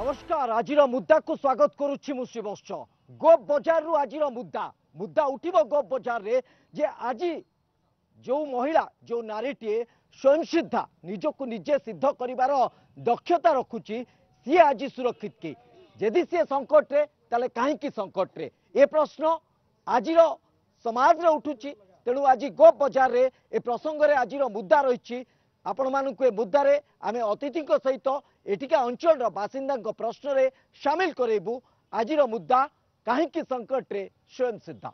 नमस्कार आज मुद्दा को स्वागत करुच्ची मु शिवश्च गोप बजार रु आज मुद्दा मुद्दा उठिबो गोप बजार रे जे आज जो महिला जो नारीटीए स्वयं सिद्धा निजको निजे सिद्ध करिवार दक्षता रखुची सी आज सुरक्षित की यदि सी संकट रे ताले काहेकि संकट रे ए प्रश्न आज समाज रे उठुची तेणु आज गोप बजार रे ए प्रसंग रे आज मुद्दा रही आपण मानक ए मुद्दारे आमे अतिथि सहित एटिका अंचल बासिंदा प्रश्न रे शामिल करेबू आज मुद्दा काहेकि संकट रे स्वयं सिद्धा।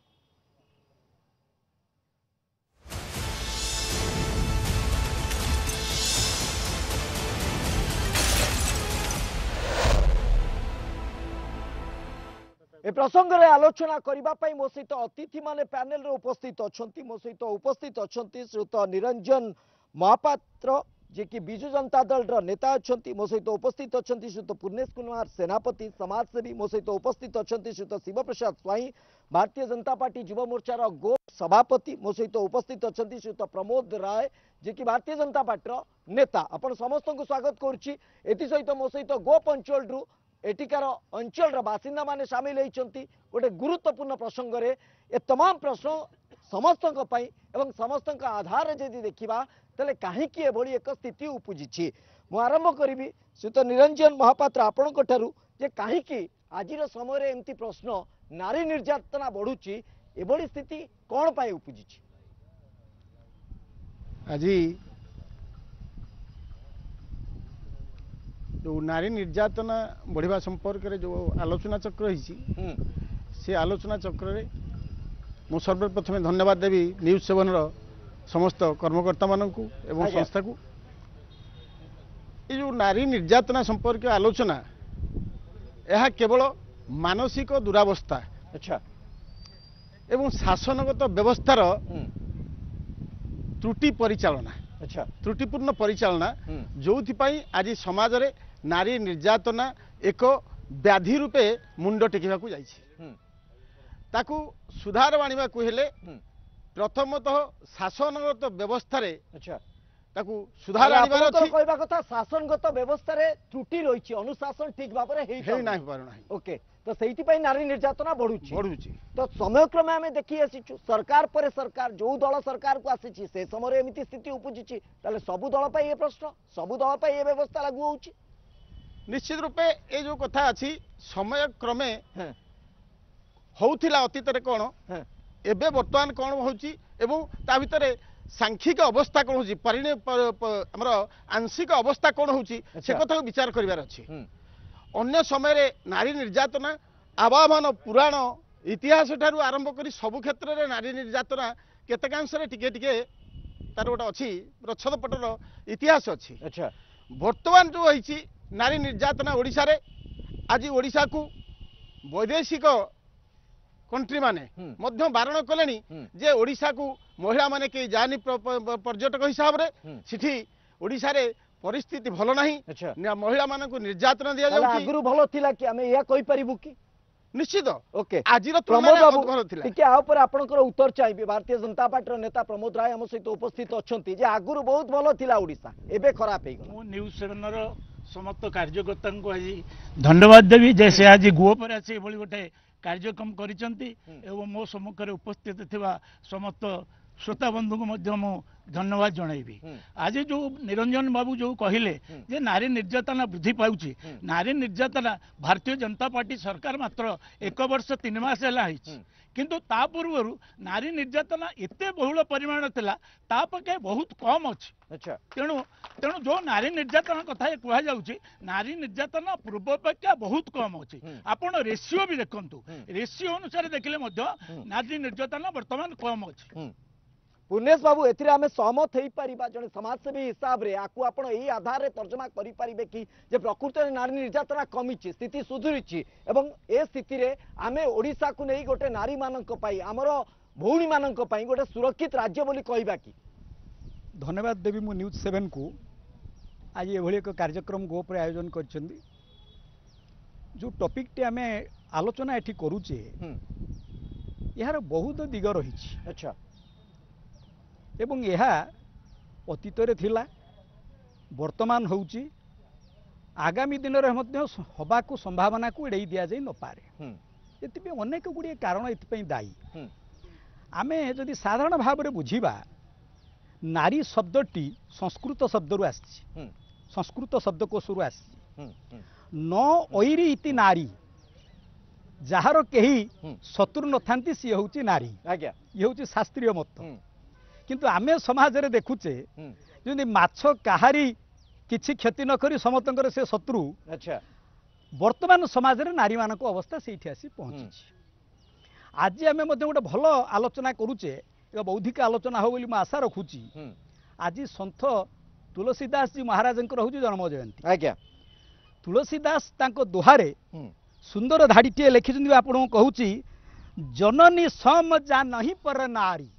ए प्रसंग रे आलोचना करने मो सहित अतिथि माने पैनल रे उपस्थित अछंती मो सहित उपस्थित अछंती श्रीयुत निरंजन महापात्र जे कि विजु जनता दल नेता अच्छा मो सहित उपस्थित अच्छा श्रीयुत पूर्णेश कुमार सेनापति समाजसेवी मो सहित उपस्थित अच्छा श्रीयुत शिवप्रसाद स्वाई भारतीय जनता पार्टी युव मोर्चार गोप सभापति मो सहित उपस्थित अच्छा श्रीयुत प्रमोद राय जे कि भारतीय जनता पार्टी नेता आपण समस्त को स्वागत करुच्ची एथि सहित मो सहित गोप अंचल रु एटिकार अंचल बासिंदा माने शामिल होती गोटे गुरुत्वपूर्ण प्रसंग रे ए तमाम प्रश्न समस्त एवं समस्त आधार यदि देखा तेल कहीं एक स्थिति उपजी मु आरंभ करी श्रीयुत निरंजन महापात्र आपण जे कहीं आज समय एमती प्रश्न नारी निर्यातना बढ़ुची एभली स्थिति कौन पाई उपजी आज जो नारी निर्यातना बढ़िया संपर्क में जो आलोचना चक्र होती से आलोचना चक्र रे मु सर्वप्रथम धन्यवाद देवी न्यूज सेवन समस्त कर्मकर्ता मानक एवं संस्था को ये जो नारी निर्यातना संपर्क आलोचना यह केवल मानसिक दुरावस्था अच्छा एवं शासनगत व्यवस्थार त्रुटि परिचालना अच्छा त्रुटिपूर्ण परिचालना जो आज समाज रे नारी निर्यातना एक व्याधि रूपे मुंड टेकिबा को जाइछि ताकू सुधार आनिबा को हेले प्रथमतः शासनगत व्यवस्था रे अच्छा ताकू सुधार आनिबार अछि कहबा कथा शासनगत व्यवस्था रे त्रुटि रहिछि अनुशासन ठीक भाबरे हेइ नाही पारु नाही ओके तो सेहिति पई नारी निर्यातना बढ़ुछि तो समय क्रमे आमे देखि आसीछु सरकार पर सरकार जो दल सरकार को आसीछि से समय एमिति स्थिति उपजिछि ताले सबु दल पई ए प्रश्न सबु दल पई ए व्यवस्था लागू होउछि निश्चित रूपे ए जो कथा अछि समय क्रमे होउथिला अतीत रे कोन एबे वर्तमान कोन होउछि एवं ता भितरे सांख्यिक अवस्था कोन होउछि हमर आंशिक अवस्था कोन होउछि से कथा विचार करिवार अछि अन्य समय रे नारी निर्यातना आवाहन पुराण इतिहास ठारू आरंभ करी सबु क्षेत्र रे नारी निर्यातना केतकांश रे टिके टिके तार गोटा अछि प्रच्छद पटर इतिहास अछि अच्छा वर्तमान जो होइछि नारी निर्यातना ओडिशा रे आज ओडिशा को वैदेशिक कंट्री माने मध्य बारण कलेनी जे ओडिशा को महिला माने के जानी पर्यटक हिसाब रे सिठी ओडिशा रे परिस्थिति भलो नाही महिला माने को निर्यातना दिया जाउछि आगुरु भलो थिला कि हमें या कहि परिबु कि निश्चित ओके आज प्रमोद बाबू भलो थिला टिके आ ऊपर आपनकर उत्तर चाहिबे भारतीय जनता पार्टी नेता प्रमोद राय हम सहित उपस्थित अछंती जे आगुरु बहुत भलो थिला ओडिशा एबे खराब हे गलो न्यूज 7 रो समस्त कार्यकर्ता को आज धन्यवाद देवी जैसे आज गुओ पर आसी एभली गोटे कार्यक्रम करिसंती एवं मो सम्मुख उपस्थित थिबा समस्त श्रोता बंधु को मध्य मु धन्यवाद जनइबी आज जो निरंजन बाबू जो कहले जे नारी निर्यातना वृद्धि पाउची नारी निर्यातना भारतीय जनता पार्टी सरकार मात्र 1 वर्ष 3 मास है किंतु ता पूर्व नारी निर्यातना एते बहुल परिमाण थिला ता पके बहुत कम अछि अच्छा तेणु तेणु जो नारी निर्यातना कथा कह जाउची नारी निर्यातना पूर्व अपेक्षा बहुत कम अछि आपण रेशियो भी देखंतु रेशियो अनुसार देखले मध्य नारी निर्यातना वर्तमान कम अछि पूर्णेश बाबू एथिरे आमे सहमत हेई परिबा जने समाजसेवी हिसाब रे आकु आपण एही आधार रे तर्जमा करि परिबे कि जे प्रकृति रे नारी निर्यातना कमिछि स्थिति सुधुरिछि एवं ए स्थिति रे आमे ओडिसा को नै गोटे नारी मानक पई हमर भौणी मानक पई गोटे सुरक्षित राज्य बोली कहिबा कि धन्यवाद देवी मु न्यूज 7 को आज एभली एक कार्यक्रम गोप रे आयोजन करछंदी जो टॉपिक टे आमे आलोचना एठी करूचे यार बहुत दिग रहिछि अच्छा एवं यह अतीत रे थिला वर्तमान होउची आगामी दिन में हवा को संभावना को एड़े दि जाए न पारे ये अनेक गुड़िए कारण ये दायी आमे जदि साधारण भाव में बुझा नारी शब्दटी संस्कृत शब्द रु आसी संस्कृत शब्दकोश रु आसी न ऐरी इति नारी जार कहीं शत्रु न था सी हूँ नारी ये हूँ शास्त्रीय मत किंतु आमे समाज रे देखुचे जदि माछ काहारी किछि क्षति न करी समतंकर से शत्रु अच्छा वर्तमान समाज रे नारी मानक अवस्था से आसी पहुंची आज आम गोटे भल आलोचना करुचे एक बौद्धिक आलोचना हो बोली आशा रखुची आज सन्थ तुलसीदास जी महाराज हूँ जन्म जयंती आज्ञा तुलसीदास दोहारे सुंदर धाड़ीटे लिखिं आपको कहूँ जननी सम जा नहीं पर नारी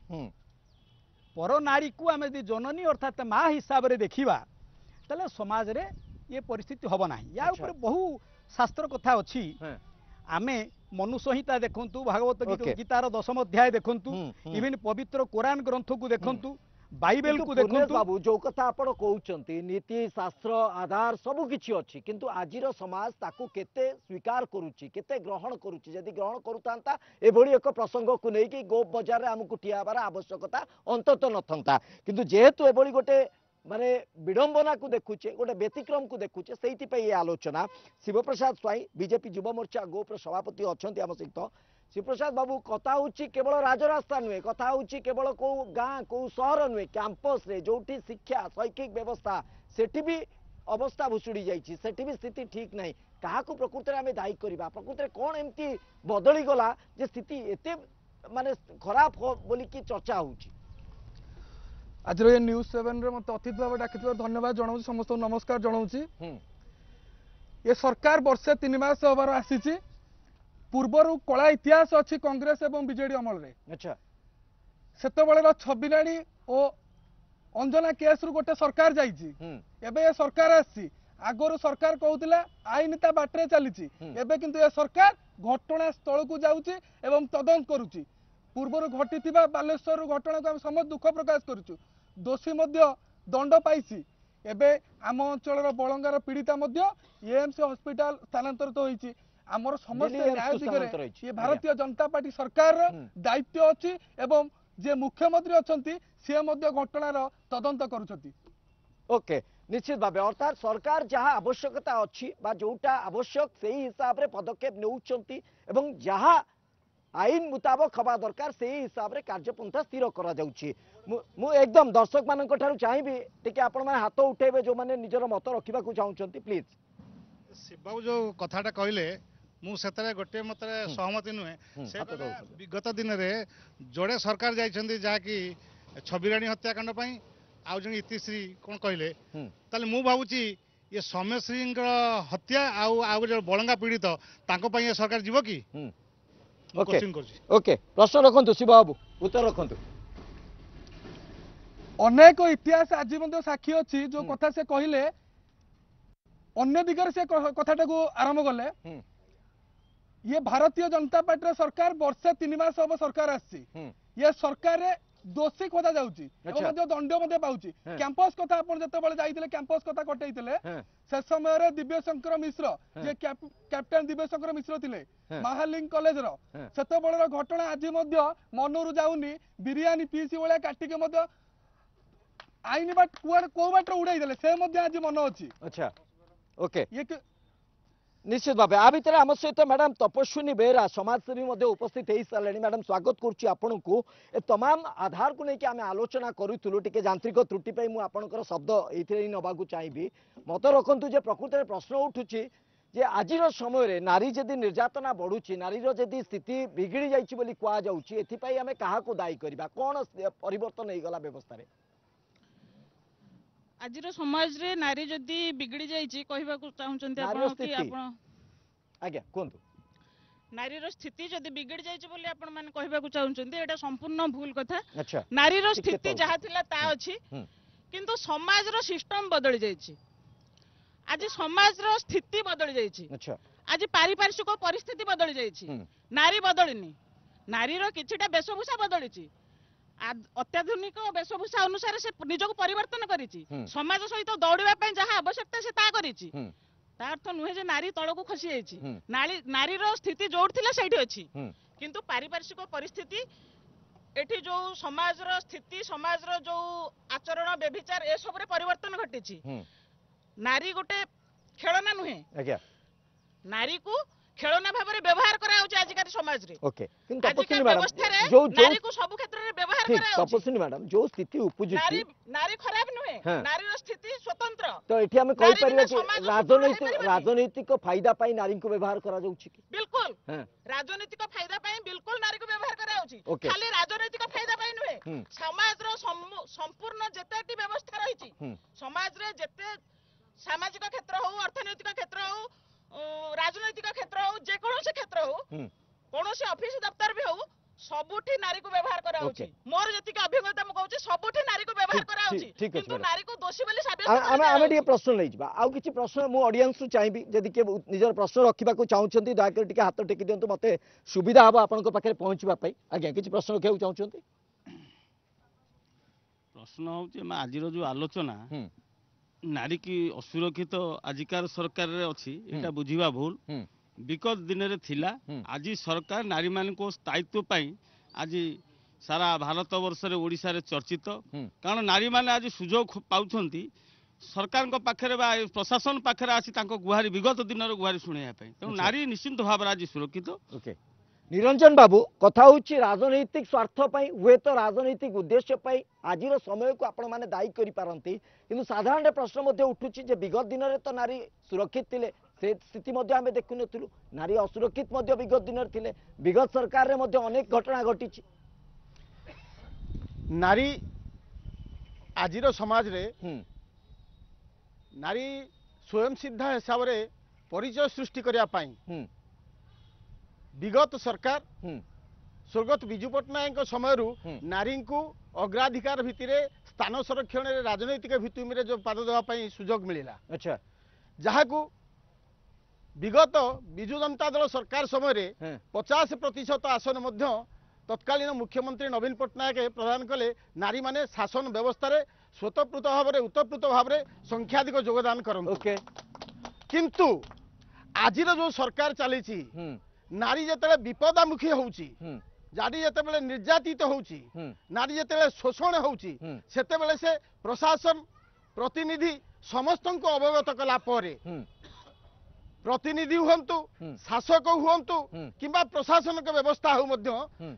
पर नारी को आम यदि जननी अर्थात माँ हिसाब से देखा ताले समाज रे ये परिस्थिति हम ना या ऊपर बहु शास्त्र कथा अच्छी आमे मनु संहिता देखंतु भागवत गीतार 10 अध्याय देखंतु इवन पवित्र कुरान ग्रंथ को देखंतु बाइबल को देखंतु बाबू जो कथा आपण कहउचंती नीति शास्त्र आधार सब किछि अछि किंतु आजिर समाज ताकू केते स्वीकार करूची केते ग्रहण करूची यदि ग्रहण करूतांता एभली एक प्रसंग को नै कि गोप बाजार रे हमकु ठियाबार आवश्यकता अंतत नथंता किंतु जेहेतु एभली गोटे माने विडंबना को देखुचे गोटे व्यतिक्रम को देखुचे से आलोचना शिवप्रसाद स्वाई बीजेपी युव मोर्चा गोप्र सभापति अच्छा आम सहित शिवप्रसाद बाबू कथा हूँ केवल राजरास्ता नुहे कथा हूँ केवल कौ गाँ कौ सहर नुहे कैंपस रे जोठी शिक्षा शैक्षिक व्यवस्था सेठी भी अवस्था भुशुड़ी जाइए सेठी भी स्थिति ठीक नहीं क्या प्रकृत में आम दायी करवा प्रकृत कौन एमती बदली गला जे स्थिति एते माने खराब हो बोली की चर्चा होची आज ये न्यूज 7 रे मत अतिथि भाव डाक धन्यवाद जनाऊँ समस्त नमस्कार जनाऊँ ये सरकार वर्षे 3 मास हबार आसी पूर्वर कला इतिहास अच्छी कांग्रेस एवं बीजेडी अमल रे अच्छा सेतबेले छबिलाणी और अंजना केस रु गोटे सरकार जाइए ये सरकार आसी आगरू सरकार कहूला आईन ता बाटरे चली एबे किंतु ये सरकार घटना स्थल को जाऊँगी एवं तदंत करुच्ची पूर्वर घटी बालेश्वर घटना को समस्त दुख प्रकाश करुचु दोषी दंड पाई एबे आम अंचल बलंगार पीड़िता एएमसी हॉस्पिटल स्थानांतरित होती आमर समस्त न्याय दिगरे ये भारतीय जनता पार्टी सरकार दायित्व अच्छी एवं जे मुख्यमंत्री अच्छा सी घटनार तदंत करुछंती ओके निश्चित भाव अर्थात सरकार जहाँ आवश्यकता अच्छी जोटा आवश्यक से ही हिसाब से पदक्षेप नेउछंती एवं जहाँ आईन मुताबक हवा दरकार से हिसाब से कार्यपंथा स्थिर करा जाउछि मु एकदम दर्शक मान चाहिए टिके आपण माने हाथ उठेबे जो माने निजर मत रखिबा को चाहुचंती प्लीज शिवबाबू जो कथाटा कहले मु सेतरे गोटे मतरे सहमति नुहे से विगत दिन रे जोड़े सरकार जाइछंती जा कि छबिराणी हत्याकांड पई आउ जण इतिश्री कोन कहले ताले मु भाबुची ये सौम्यश्री हत्या आउ जो बलंगा पीड़ित तांको पई ये सरकार जीवो की ओके ओके प्रश्न रखंतु शिव बाबू उत्तर रखंतु अनेक इतिहास आज साक्षी अच्छी जो कथा से कहले अन्य दिगरे से कथाटा को आरंभ कले ये भारतीय जनता पार्टी सरकार वर्षे 3 मास हम सरकार आसी ये सरकार दोषी खोजा जाउची दंड पाउची कैंपस कथा आप जो कैंपस कथा कटईले से समय दिव्यशंकर मिश्र जे कैप्टेन दिव्यशंकर मिश्र थिले महालिंग कॉलेज रो सेतबेलर घटना आज मनरू जाऊनी बिरियानी पीसी भाया काटिके आईन बाट को बाट उड़ाई देले से आज मन अच्छी अच्छा ओके ये निश्चित भाव आ भितर आम सहित मैडम तपस्विनी बेहरा समाजसेवी उपस्थित हो सारे मैडम स्वागत करुच्ची आपण को तमाम आधार को लेकिन आम आलोचना करूँ टे यांत्रिक त्रुटि मुझे शब्द ये नवाक चाहिए मत रखु प्रकृत में प्रश्न उठुची जे आजिर समय नारी जदि निर्यातना बढ़ुची नारीर जदि स्थिति बिगिड़ी जाइए कहुच्छी एपाई आम क्या दायी करवा कौन परिवर्तन हो गला व्यवस्था आजिर समाज रे नारी जदि बिगड़ी जाइए कहबा को चाहउचंती आपण कि आपण आज्ञा कोंतु नारी रो स्थिति जदि बिगड़ी जाइए बोली आपण माने कहबा को चाहउचंती एटा संपूर्ण भूल कथा अच्छा नारी रो स्थिति जहा थिला ता अछि किंतु समाज रो सिस्टम बदली जाइए आज समाज रो स्थिति बदली जाइए अच्छा आज पारिपार्श्विक परिस्थिति बदली जाइए नारी बदलिनी नारी रो किछटा वेशभूषा बदलिछि अत्याधुनिक वेशभूषा अनुसार से निजक परिवर्तन करिछि समाज सहित दौड़िबा पय जहा आवश्यकता से ता करिछि ତା ଅର୍ଥ ନୁହେଁ ଯେ ନାରୀ ତଳକୁ ଖସି ଯାଇଛି। ନାରୀର ସ୍ଥିତି ଯୋଉଠି ଥିଲା ସେଇଠି ଅଛି, କିନ୍ତୁ ପାରିପାର୍ଶ୍ୱିକ ପରିସ୍ଥିତି ଏଠି ଯୋଉ ସମାଜର ସ୍ଥିତି, ସମାଜର ଯୋଉ ଆଚରଣ ବ୍ୟଭିଚାର ଏସବୁରେ ପରିବର୍ତ୍ତନ ଘଟିଛି। ନାରୀ ଗୋଟେ ଖେଳନା ନୁହେଁ, ନାରୀକୁ ଖେଳନା ଭାବରେ ବ୍ୟବହାର କରାଯାଉଛି ଆଜିକାଲି ସମାଜରେ। ଓକେ, କିନ୍ତୁ ଆଜିକା ତପସ୍ୱିନୀ ମ୍ୟାଡାମ ବ୍ୟବସ୍ଥାରେ ଯୋଉ ନାରୀକୁ ସବୁ କ୍ଷେତ୍ରରେ ବ୍ୟବହାର ଠିକ କରାଯାଉଛି। ତପସ୍ୱିନୀ ମ୍ୟାଡାମ ଯୋଉ ସ୍ଥିତି ଉପୁଜୁଛି ନାରୀ ଖରାପ ନୁହେଁ, ହଁ। ନାରୀର ସ୍ଥିତି ସ୍ୱତନ୍ତ୍ର। ତ ଏଠି ଆମେ ନାରୀ କହିପାରିବା ବିନା କି ସମାଜ ସୁଦୃଢ଼ ହେଇପାରିବନି। ରାଜନୈତିକ ଫାଇଦା ପାଇଁ ନାରୀଙ୍କୁ ବ୍ୟବହାର କରାଯାଉଛି କି? ବିଲକୁଲ ହଁ। ରାଜନୈତିକ ଫାଇଦା ପାଇଁ ବିଲକୁଲ ନାରୀକୁ ବ୍ୟବହାର କରାଯାଉଛି। Okay. ଖାଲି ରାଜନୈତିକ ଫାଇଦା ପାଇଁ ନୁହେଁ, ସମାଜର ସମ୍ପୂର୍ଣ୍ଣ ଯେତେଟି ବ୍ୟବସ୍ଥା ରହିଛି, ସମାଜରେ ଯେତେ ସାମାଜିକ କ୍ଷେତ୍ର ହଉ, ଅର୍ଥନୈତିକ କ୍ଷେତ୍ର ହଉ, ରାଜନୈତିକ କ୍ଷେତ୍ର ହଉ, ଯେକୌଣସି କ୍ଷେତ୍ର ହଉ, କୌଣସି ଅଫିସ ଦପ୍ତର ବି ହଉ, ସବୁଠି ନାରୀକୁ ବ୍ୟବହାର କରାଯାଉଛି। ମୋର ଯେତିକି ଅଭିଜ୍ଞତା ମୁଁ କହୁଛି ସବୁଠି ନାରୀକୁ ବ୍ୟବହାର କରାଯାଉଛି, ଠିକ ଅଛି କିନ୍ତୁ ମ୍ୟାଡାମ। ନାରୀକୁ ଦୋଷୀ ବୋଲି ସାବ୍ୟସ୍ତ ଆମେ କରାଯାଉଛି। ଟିକେ ପ୍ରଶ୍ନ ନେଇଯିବା। ଆଉ କିଛି ପ୍ରଶ୍ନ ମୁଁ ଅଡିଏନ୍ସରୁ ଚାହିଁବି, ଯଦି କିଏ ନିଜର ପ୍ରଶ୍ନ ରଖିବାକୁ ଚାହୁଁଛନ୍ତି ଦୟାକରି ଟିକେ ହାତ ଟେକି ଦିଅନ୍ତୁ, ମତେ ସୁବିଧା ହବ ଆପଣଙ୍କ ପାଖରେ ପହଞ୍ଚିବା ପାଇଁ। ଆଜ୍ଞା, କିଛି ପ୍ରଶ୍ନ ରଖିବାକୁ ଚାହୁଁଛନ୍ତି? ପ୍ରଶ୍ନ ହଉଛି ଆଜିର ଯୋଉ ଆଲୋଚନା ନାରୀ କି ଅସୁରକ୍ଷିତ ଆଜିକାର ସରକାରରେ ଅଛି, ଏଇଟା ବୁଝିବା ଭୁଲ। ବିଗତ ଦିନରେ ଥିଲା, ଆଜି ସରକାର ନାରୀ ମାନଙ୍କ ସ୍ଥାୟିତ୍ୱ ପାଇଁ ଆଜି ସାରା ଭାରତ ବର୍ଷରେ ଓଡ଼ିଶାରେ ଚର୍ଚ୍ଚିତ। କାରଣ ନାରୀ ମାନେ ଆଜି ସୁଯୋଗ ପାଉଛନ୍ତି ସରକାରଙ୍କ ପାଖରେ ବା ପ୍ରଶାସନ ପାଖରେ ଆସି ତାଙ୍କ ଗୁହାରି, ବିଗତ ଦିନର ଗୁହାରି ଶୁଣିବା ପାଇଁ। ତେଣୁ ନାରୀ ନିଶ୍ଚିନ୍ତ ଭାବରେ ଆଜି ସୁରକ୍ଷିତ। ଓକେ, ନିରଞ୍ଜନ ବାବୁ, କଥା ହଉଛି ରାଜନୈତିକ ସ୍ୱାର୍ଥ ପାଇଁ, ହୁଏତ ରାଜନୈତିକ ଉଦ୍ଦେଶ୍ୟ ପାଇଁ ଆଜିର ସମୟକୁ ଆପଣମାନେ ଦାୟୀ କରିପାରନ୍ତି, କିନ୍ତୁ ସାଧାରଣ ପ୍ରଶ୍ନ ମଧ୍ୟ ଉଠୁଛି ଯେ ବିଗତ ଦିନରେ ତ ନାରୀ ସୁରକ୍ଷିତ ଥିଲେ, ସେ ସ୍ଥିତି ମଧ୍ୟ ଆମେ ଦେଖୁନଥିଲୁ। ନାରୀ ଅସୁରକ୍ଷିତ ମଧ୍ୟ ବିଗତ ଦିନରେ ଥିଲେ, ବିଗତ ସରକାରରେ ମଧ୍ୟ ଅନେକ ଘଟଣା ଘଟିଛି। ନାରୀ ଆଜିର ସମାଜରେ ନାରୀ ସ୍ୱୟଂ ସିଦ୍ଧା ହିସାବରେ ପରିଚୟ ସୃଷ୍ଟି କରିବା ପାଇଁ ବିଗତ ସରକାର ସ୍ୱର୍ଗତ ବିଜୁ ପଟ୍ଟନାୟକଙ୍କ ସମୟରୁ ନାରୀଙ୍କୁ ଅଗ୍ରାଧିକାର ଭିତ୍ତିରେ ସ୍ଥାନ ସଂରକ୍ଷଣରେ ରାଜନୈତିକ ଭିତ୍ତିଭୂମିରେ ଯୋଉ ପାଦ ଦେବା ପାଇଁ ସୁଯୋଗ ମିଳିଲା, ଆଚ୍ଛା, ଯାହାକୁ ବିଗତ ବିଜୁ ଜନତା ଦଳ ସରକାର ସମୟରେ 50% ଆସନ ମଧ୍ୟ ତତ୍କାଳୀନ ମୁଖ୍ୟମନ୍ତ୍ରୀ ନବୀନ ପଟ୍ଟନାୟକ ପ୍ରଦାନ କଲେ। ନାରୀମାନେ ଶାସନ ବ୍ୟବସ୍ଥାରେ ସ୍ୱତଃପୃତ ଭାବରେ ଉତ୍ତପ୍ରୁତ ଭାବରେ ସଂଖ୍ୟାଧିକ ଯୋଗଦାନ କରନ୍ତି। କିନ୍ତୁ ଆଜିର ଯୋଉ ସରକାର ଚାଲିଛି, ନାରୀ ଯେତେବେଳେ ବିପଦାମୁଖୀ ହଉଛି, ନାରୀ ଯେତେବେଳେ ନିର୍ଯାତିତ ହଉଛି, ନାରୀ ଯେତେବେଳେ ଶୋଷଣ ହଉଛି, ସେତେବେଳେ ସେ ପ୍ରଶାସନ ପ୍ରତିନିଧି ସମସ୍ତଙ୍କୁ ଅବଗତ କଲା ପରେ, ପ୍ରତିନିଧି ହୁଅନ୍ତୁ, ଶାସକ ହୁଅନ୍ତୁ କିମ୍ବା ପ୍ରଶାସନିକ ବ୍ୟବସ୍ଥା ହଉ ମଧ୍ୟ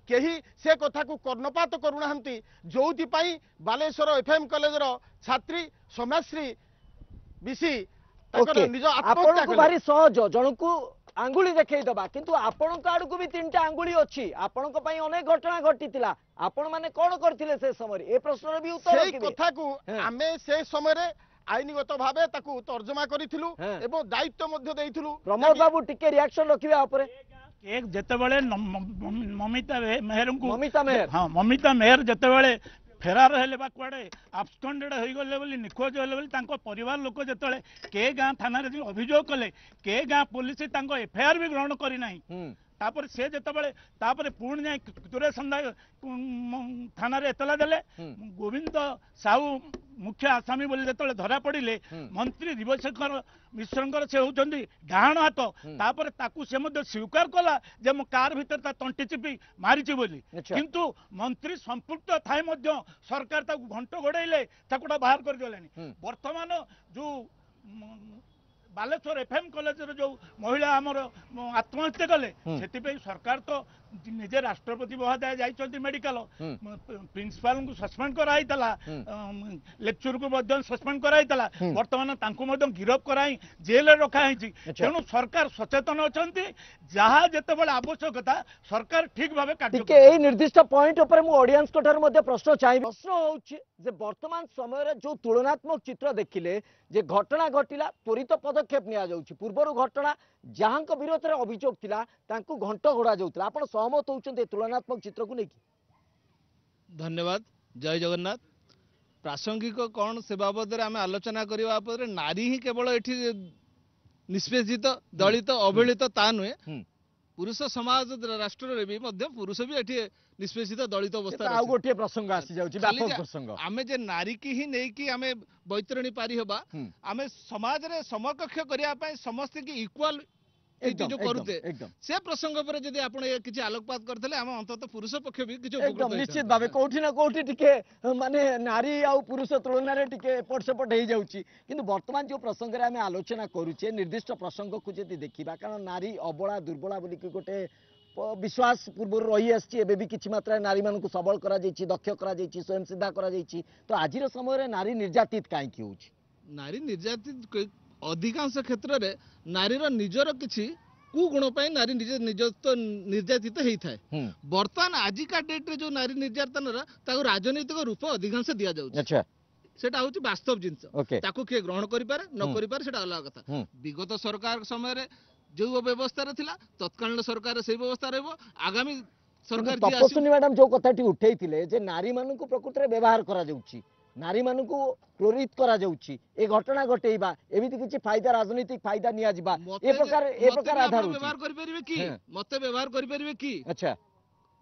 କେହି ସେ କଥାକୁ କର୍ଣ୍ଣପାତ କରୁନାହାନ୍ତି। ଯୋଉଥିପାଇଁ ବାଲେଶ୍ୱର ଏଫ୍ଏମ୍ କଲେଜର ଛାତ୍ରୀ ସୌମ୍ୟାଶ୍ରୀ ବିଶି ତାଙ୍କର ନିଜ ଆତ୍ମହତ୍ୟା ଆପଣଙ୍କୁ ଭାରି ସହଜ ଜଣକୁ ଆଙ୍ଗୁଳି ଦେଖେଇଦବା, କିନ୍ତୁ ଆପଣଙ୍କ ଆଡକୁ ବି ତିନିଟା ଆଙ୍ଗୁଳି ଅଛି। ଆପଣଙ୍କ ପାଇଁ ଅନେକ ଘଟଣା ଘଟିଥିଲା, ଆପଣ ମାନେ କଣ କରିଥିଲେ ସେ ସମୟରେ? ଏ ପ୍ରଶ୍ନର ବି ଉତ୍ତର ସେଇ କଥାକୁ ଆମେ ସେ ସମୟରେ ଆଇନଗତ ଭାବେ ତାକୁ ତର୍ଜମା କରିଥିଲୁ ଏବଂ ଦାୟିତ୍ୱ ମଧ୍ୟ ଦେଇଥିଲୁ। ପ୍ରମୋଦ ବାବୁ ଟିକେ ରିଆକ୍ସନ ରଖିବା ଉପରେ। ଯେତେବେଳେ ମମିତା ମେହେର ହଁ ମମିତା ମେହେର ଯେତେବେଳେ ଫେରାର ହେଲେ ବା କୁଆଡେ ଆବସ୍କଣ୍ଡେଡ୍ ହୋଇଗଲେ ବୋଲି, ନିଖୋଜ ହେଲେ ବୋଲି ତାଙ୍କ ପରିବାର ଲୋକ ଯେତେବେଳେ କେ ଗାଁ ଥାନାରେ ଅଭିଯୋଗ କଲେ, କେ ଗାଁ ପୋଲିସ ତାଙ୍କ ଏଫଆଇଆର ବି ଗ୍ରହଣ କରିନାହିଁ। ତାପରେ ସେ ଯେତେବେଳେ ତାପରେ ପୁଣି ଯାଇ ତୁରେସନ୍ଦା ଥାନାରେ ଏତଲା ଦେଲେ, ଗୋବିନ୍ଦ ସାହୁ ମୁଖ୍ୟ ଆସାମୀ ବୋଲି ଯେତେବେଳେ ଧରା ପଡ଼ିଲେ, ମନ୍ତ୍ରୀ ଦିବ୍ୟଶଙ୍କର ମିଶ୍ରଙ୍କର ସେ ହେଉଛନ୍ତି ଡାହାଣ ହାତ, ତାପରେ ତାକୁ ସେ ମଧ୍ୟ ସ୍ୱୀକାର କଲା ଯେ ମୁଁ କାର ଭିତରେ ତା ତଣ୍ଟି ଚିପି ମାରିଛି ବୋଲି। କିନ୍ତୁ ମନ୍ତ୍ରୀ ସମ୍ପୃକ୍ତ ଥାଇ ମଧ୍ୟ ସରକାର ତାକୁ ଘଣ୍ଟ ଘୋଡେଇଲେ, ତାକୁ ବାହାର କରିଦେଲେଣି। ବର୍ତ୍ତମାନ ଯୋଉ ବାଲେଶ୍ୱର ଏଫ୍ଏମ୍ କଲେଜରେ ଯୋଉ ମହିଳା ଆମର ଆତ୍ମହତ୍ୟା କଲେ, ସେଥିପାଇଁ ସରକାର ତ ନିଜେ ରାଷ୍ଟ୍ରପତି ମହୋଦୟ ଯାଇଛନ୍ତି ମେଡିକାଲ, ପ୍ରିନ୍ସିପାଲଙ୍କୁ ସସ୍ପେଣ୍ଡ କରାଯାଇଥିଲା, ଲେକ୍ଚରକୁ ମଧ୍ୟ ସସ୍ପେଣ୍ଡ କରାଯାଇଥିଲା, ବର୍ତ୍ତମାନ ତାଙ୍କୁ ମଧ୍ୟ ଗିରଫ କରାଇ ଜେଲରେ ରଖାଯାଇଛି। ତେଣୁ ସରକାର ସଚେତନ ଅଛନ୍ତି, ଯାହା ଯେତେବେଳେ ଆବଶ୍ୟକତା ସରକାର ଠିକ ଭାବେ କାର୍ଯ୍ୟ ଟିକେ ଏଇ ନିର୍ଦ୍ଦିଷ୍ଟ ପଏଣ୍ଟ ଉପରେ ମୁଁ ଅଡିଏନ୍ସଙ୍କ ଠାରୁ ମଧ୍ୟ ପ୍ରଶ୍ନ ଚାହିଁବି। ପ୍ରଶ୍ନ ହେଉଛି ଯେ ବର୍ତ୍ତମାନ ସମୟରେ ଯୋଉ ତୁଳନାତ୍ମକ ଚିତ୍ର ଦେଖିଲେ ଯେ ଘଟଣା ଘଟିଲା, ତ୍ୱରିତ ପଦକ୍ଷେପ ନିଆଯାଉଛି। ପୂର୍ବରୁ ଘଟଣା ଯାହାଙ୍କ ବିରୋଧରେ ଅଭିଯୋଗ ଥିଲା ତାଙ୍କୁ ଘଣ୍ଟ ଘୋଡ଼ା ଯାଉଥିଲା। ଆପଣ ସହମତ ହେଉଛନ୍ତି ଏ ତୁଳନାତ୍ମକ ଚିତ୍ରକୁ ନେଇକି? ଧନ୍ୟବାଦ, ଜୟ ଜଗନ୍ନାଥ। ପ୍ରାସଙ୍ଗିକ କ'ଣ ସେ ବାବଦରେ ଆମେ ଆଲୋଚନା କରିବା ପରେ ନାରୀ ହିଁ କେବଳ ଏଠି ନିଷ୍ପେଷିତ, ଦଳିତ, ଅବହେଳିତ ତା ନୁହେଁ। पुरुष समाज राष्ट्र रे भी मध्य पुरुष भी एठी निष्पेषित दलित अवस्था आ गोटे प्रसंग आसी जाउची व्यापक प्रसंग आमे जे नारी की ही नै कि आमे बैतरणी पारी होबा आमे समाज रे समकक्ष करिया पय समस्त की इक्वल जो करूते से प्रसंग पर यदि आपण किछि आलोकपात करथले हम अंतत पुरुष पक्ष भी किछि एकदम निश्चित भाबे कोठी ना कोठी टिके माने नारी आ पुरुष तुलना रे टिके एपट सेपट हे जाउची किंतु वर्तमान जो प्रसंग रे आमे आलोचना करूचे निर्दिष्ट प्रसंग को यदि देखिबा कारण नारी अबला दुर्बला बोली कि गोटे विश्वास पूर्व रही आसी एबे भी किछि मात्रा नारी मान को सबल करा जाइछि दक्ष करा जाइछि स्वयं सिद्धा करा जाइछि तो आजिर समय रे नारी निर्यातित काहे कि होउछि नारी निर्यातित अधिकांश क्षेत्र रे नारीर निजर किछि कुगुण पाई नारी निजत्व निर्यातित होता है बर्तमान आजिका डेट रे जो नारी निर्यातन ताकू राजनीतिक रूप अधिकांश दिया जाउछि अच्छा सेटा होछि वास्तव जिंस Okay. ताकू के ग्रहण करि पारे न करि पारे सेटा अलग कथा विगत सरकार समय रे जो व्यवस्था रे थिला तत्कालीन सरकार से व्यवस्था रहबो आगामी सरकार जी तपस्विनी मैडम जो कथाटी उठेइथिले जे नारी मान को प्रकृति रे व्यवहार करा जाउछि नारी मान को प्रेरित करा जाउछि ए घटना घटेइबा एमिति किछि फायदा राजनीतिक फायदा निया जिबा ए प्रकार आधार व्यवहार करि परिबे की मते व्यवहार करि परिबे की अच्छा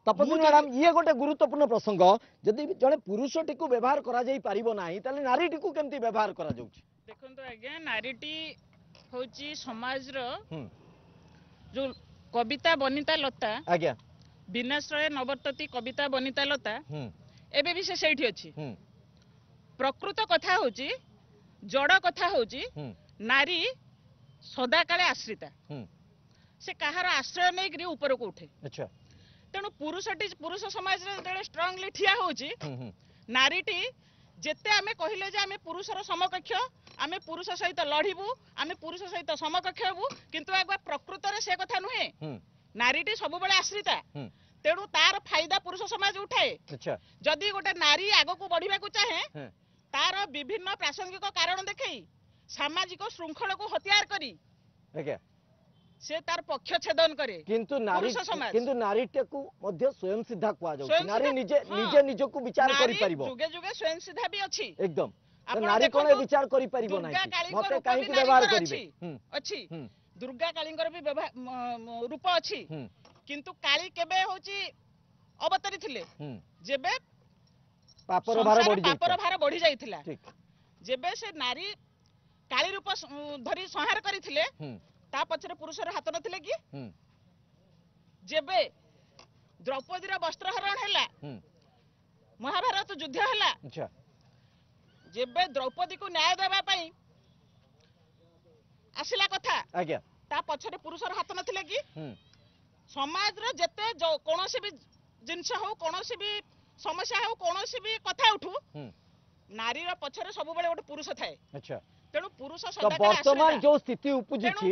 तपस्विनी मैडम ये गोटे गुरुत्वपूर्ण प्रसंग जदि जने पुरुषटी को व्यवहार करा जाई परिबो नाही ताले नारीटी को केमति व्यवहार करा जाउछि देखंतु आज्ञा नारीटी होची समाज रो जो कविता बनिता लता आज्ञा विनाश्रय नवर्तती कविता बनिता लता एबे भी से सेठी अछि प्रकृत कथा होची जड़ कथा होची नारी सदा काले आश्रिता से कहार आश्रय नै करी ऊपर को उठे अच्छा तेणु पुरुष समाज रे जड़े स्ट्रांगली ठिया होची नारीटी जेते आमे कहिले जे आमे पुरुषर समकक्ष आमे पुरुष सहित लढिबू आमे पुरुष सहित समकक्ष हेबू किंतु आगवा प्रकृत रे से कथा नुहे नारीटी सब बेले आश्रिता तेणु तार फायदा पुरुष समाज उठाए अच्छा जदि गोटे नारी आगो को बढ़िबा को चाहे तार विभिन्न प्रासंगिक कारण देखई सामाजिक श्रृंखला को हत्यार करी आज्ञा से तार पक्ष छेदन करे किंतु नारीटे को मध्य स्वयं सिद्धा कुआ जाउ स्वयं नारी सिद्धा, निजे निजे को विचार नारी करि परिबो जुगे जुगे स्वयं सिद्धा भी अछि एकदम आपण नारी कोन देखंतु, विचार करि परिबो दुर्गा नाही कालींकर मते रूप काहे भी कि व्यवहार नारीकर करिवे अछि दुर्गा कालींकर भी रूप अछि किंतु काली केबे होची अवतरी थिले जेबे पापर भार बढ़ी जाइथिला ठीक जेबे से नारी काली रूप धरी संहार करिथिले ता पछरे पुरुषर हाथ नथिले कि जेबे द्रौपदी रा वस्त्र हरण हैला महाभारत युद्ध हैला अच्छा जेबे द्रौपदी को न्याय देबा पई आसिला कथा आज्ञा ता पछरे पुरुषर हाथ नथिले कि समाज रो जते कोनोसी भी जिंस हो कोनोसी भी समस्या हो कोनोसी भी कथा उठू नारी रो पछरे सब बेले गोटे पुरुष थाए अच्छा तेणु पुरुष तो सदा वर्तमान जो स्थिति उपजिछि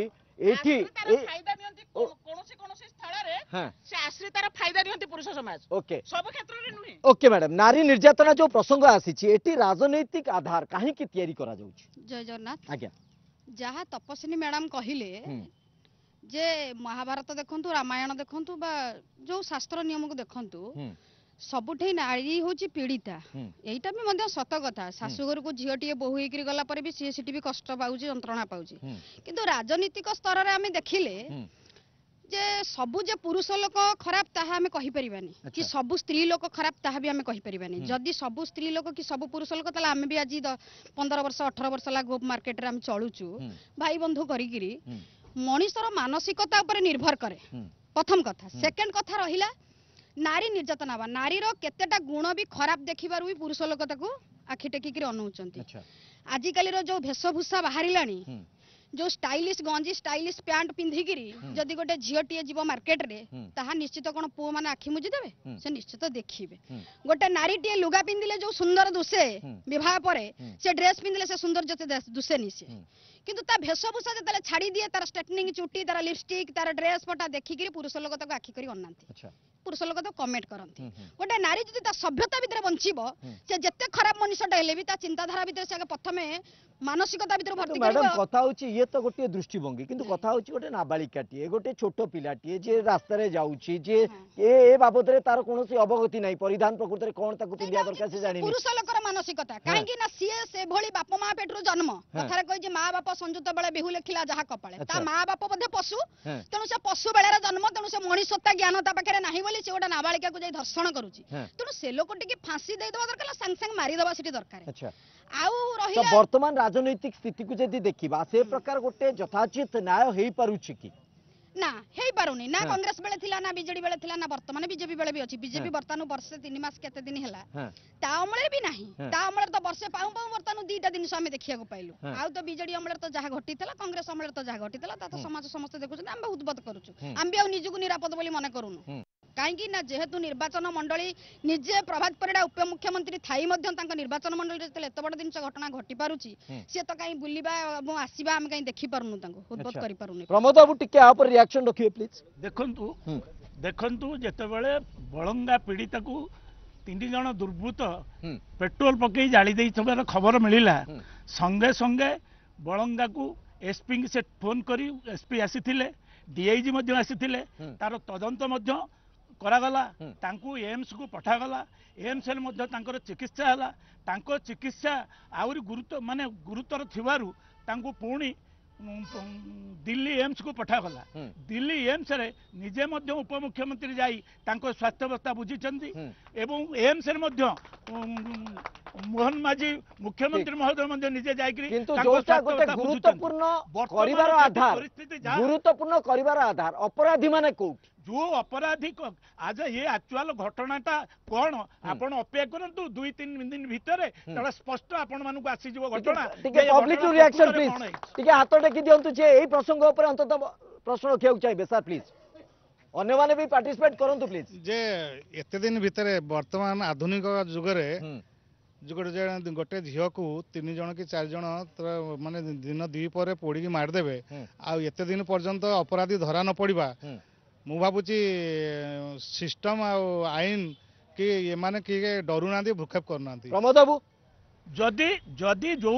एठी फायदा नियंती कोनोसी स्थल रे हां से आश्रितार फायदा नियंती पुरुष समाज ओके सब क्षेत्र रे नुहे ओके मैडम नारी निर्यातना जो प्रसंग आसीछि एठी राजनैतिक आधार काहे कि तयारी करा जाउछि जय जगन्नाथ आज्ञा जहाँ तपस्विनी मैडम कहिले जे महाभारत देखंतु रामायण देखंतु बा जो शास्त्र नियम को देखंतु सबुठे नारी होची पीड़िता एटा भी मध्य सत कथा शाशुघर को झीटी बहु होकर गला पर भी सी भी कष्ट पाउची जंत्रणा पाउची किंतु राजनीतिक स्तर रे आमे देखिले जे सबु जे पुरुष लोक खराब ताहा आमे कहि परिबानी कि सबु स्त्री लोक खराब ताहा भी आमे कहि परिबानी जदि सबु स्त्री लोक कि सबु पुरुष लोक तला आमे भी आज 15 वर्ष 18 वर्ष ला गोप मार्केट रे आमे चलुचु भाई बंधु करिकिरी मनीषर मानसिकता ऊपर निर्भर करे प्रथम कथा सेकंड कथा रहिला नारी निर्यातना बा नारीर केतेटा गुण भी खराब देखिबारु भी पुरुष लोक ताकू आखि टेकिक अनुचंती आजिकाली जो भेषभूषा बाहरिलानी जो स्टाइलिश गंजी स्टाइलिश पैंट पिंधिकिरी जदि गोटे झीटीए जीव मार्केट रे ताहा निश्चित कोन पु माने आखि मुजी देबे से निश्चित देखिबे गोटे नारीटीए लुगा पिंधिले जो सुंदर दुसे विवाह परे से ड्रेस पिंधिले से सुंदर जते दुसे निसे किंतु ता भेषभूषा जतले छाड़ी दिए तार स्ट्रेटनिंग चुटी तार लिपस्टिक तार ड्रेस पटा देखिकिरी पुरुष लोक ताको आखि करी अनांती पुरुष लोक तो कमेंट करती गोटे नारी जदि ता सभ्यता भितर बंचिबो से जते खराब मनुष्यटा हेले भी ता चिंताधारा भितर से प्रथमे मानसिकता भितर भर्ती करबो मैडम कथा होची ये तो गोटे दृष्टिभंगी किंतु कथा होची गोटे नाबालिकाटी गोटे छोट पिलाटी जे रास्ता रे जाउची जे ए बाबद रे तार कोनोसी अवगति नाही परिधान प्रकृति रे कोन ताको पिलिया दरकार से जानि पुरुष लोकर मानसिकता काहे कि ना सीए से भली बाप मां पेटरो जन्म कथारे कहि जे मां बाप संयुक्त बेले बिहू लेखिला जहा कपाळे ता अच्छा। माँ बाप मध्ये पशु हाँ। तेणु से पशु बेलार जन्म तेणु से मनीषता ज्ञान ता पाखे नाही बोली से गोटे नाबालिका को जाई धर्षण करूची हाँ। तेणु से लोक टिके फांसी दे दवा दरकार संग संग मारी दवा सिटी दरकार अच्छा आउ तो रहिला वर्तमान राजनैतिक स्थिति को जदि देखिबा से प्रकार गोटे यथाचित न्याय हेई पारुछि कि ना हेई पारुनी ना हाँ। कांग्रेस बेले थिला ना बीजेडी बेले थिला ना वर्तमान बीजेपी बेले भी अछि बीजेपी हाँ। वर्तमान वर्षे 3 मास केते दिन हैला हां ता अमले भी नाही हाँ। ता अमले तो वर्षे पाऊ पाऊ वर्तमान दुईटा दिन से हमें देखिया को पाइलु हाँ। आउ तो बीजेडी अमले तो जहा घटितला कांग्रेस अमले तो जहा घटितला ता तो समाज समस्त देखुछ हम बहुत बद करूछु हम भी आ निजु निरापद बोली मने करूनु काहेकि ना जेहेतु निर्वाचन मंडली निजे प्रभात परिडा उपमुख्यमंत्री थाई मध्य तांका निर्वाचन मंडली रे एत बड़ दिन घटना घटी पारुची से तो काई बुलिबा एवं आसीबा हम काई देखि पारुनु तांको उद्बोध अच्छा। करि पारुनु प्रमोद बाबू टिके आ पर रिएक्शन रखिए प्लीज देखंतु देखंतु जेतेबेले बळंगा पीड़िता को 3 जण दुर्बृत्त पेट्रोल पकई जाली देइथबार खबर मिलिला संगे संगे बळंगा को एसपी से फोन करी एसपी आसीथिले डीआईजी मध्ये आसीथिले तार तदंत मध्ये करागला तांकू एम्स को पठागला एम्स रे मध्ये तांकर चिकित्सा हला तांको चिकित्सा आउरी गुरुत्व माने गुरुतर थिबारु तांकू पुणी दिल्ली एम्स को पठागला दिल्ली एम्स रे निजे मध्ये उपमुख्यमंत्री जाई तांको स्वास्थ्य अवस्था बुझिचंदी एवं एम्स रे मध्ये मोहन माझी मुख्यमंत्री महोदय मध्ये निजे जाई करी किंतु जोटा गोटे गुरुत्वपूर्ण करिवार आधार अपराधी माने कोउठी जो अपराधी आज ये एक्चुअल घटनाटा कौन आपण अपेक्षा करंतु 2-3 दिन भितर तड़ा स्पष्ट आपण मानकु आसी जीव घटना टिके पब्लिक रिएक्शन प्लीज टिके हाथ टेकी दियंतु जे एई प्रसंग ऊपर अंतत प्रश्न रखिया चाहिए सर प्लीज अन्य माने भी पार्टिसिपेट करंतु प्लीज जे एते दिन भितर वर्तमान आधुनिक जुगरे गोटे झील को 3 जन कि 4 जन माने दिन 2 पर पोड़ी मारदेवे आ एते दिन पर्यंत अपराधी धरा न पड़िबा मु भावुची सिस्टम आईन कि ये माने कि डरू ना भ्रुक्षेप करना प्रमोद बाबू जदि जदि जो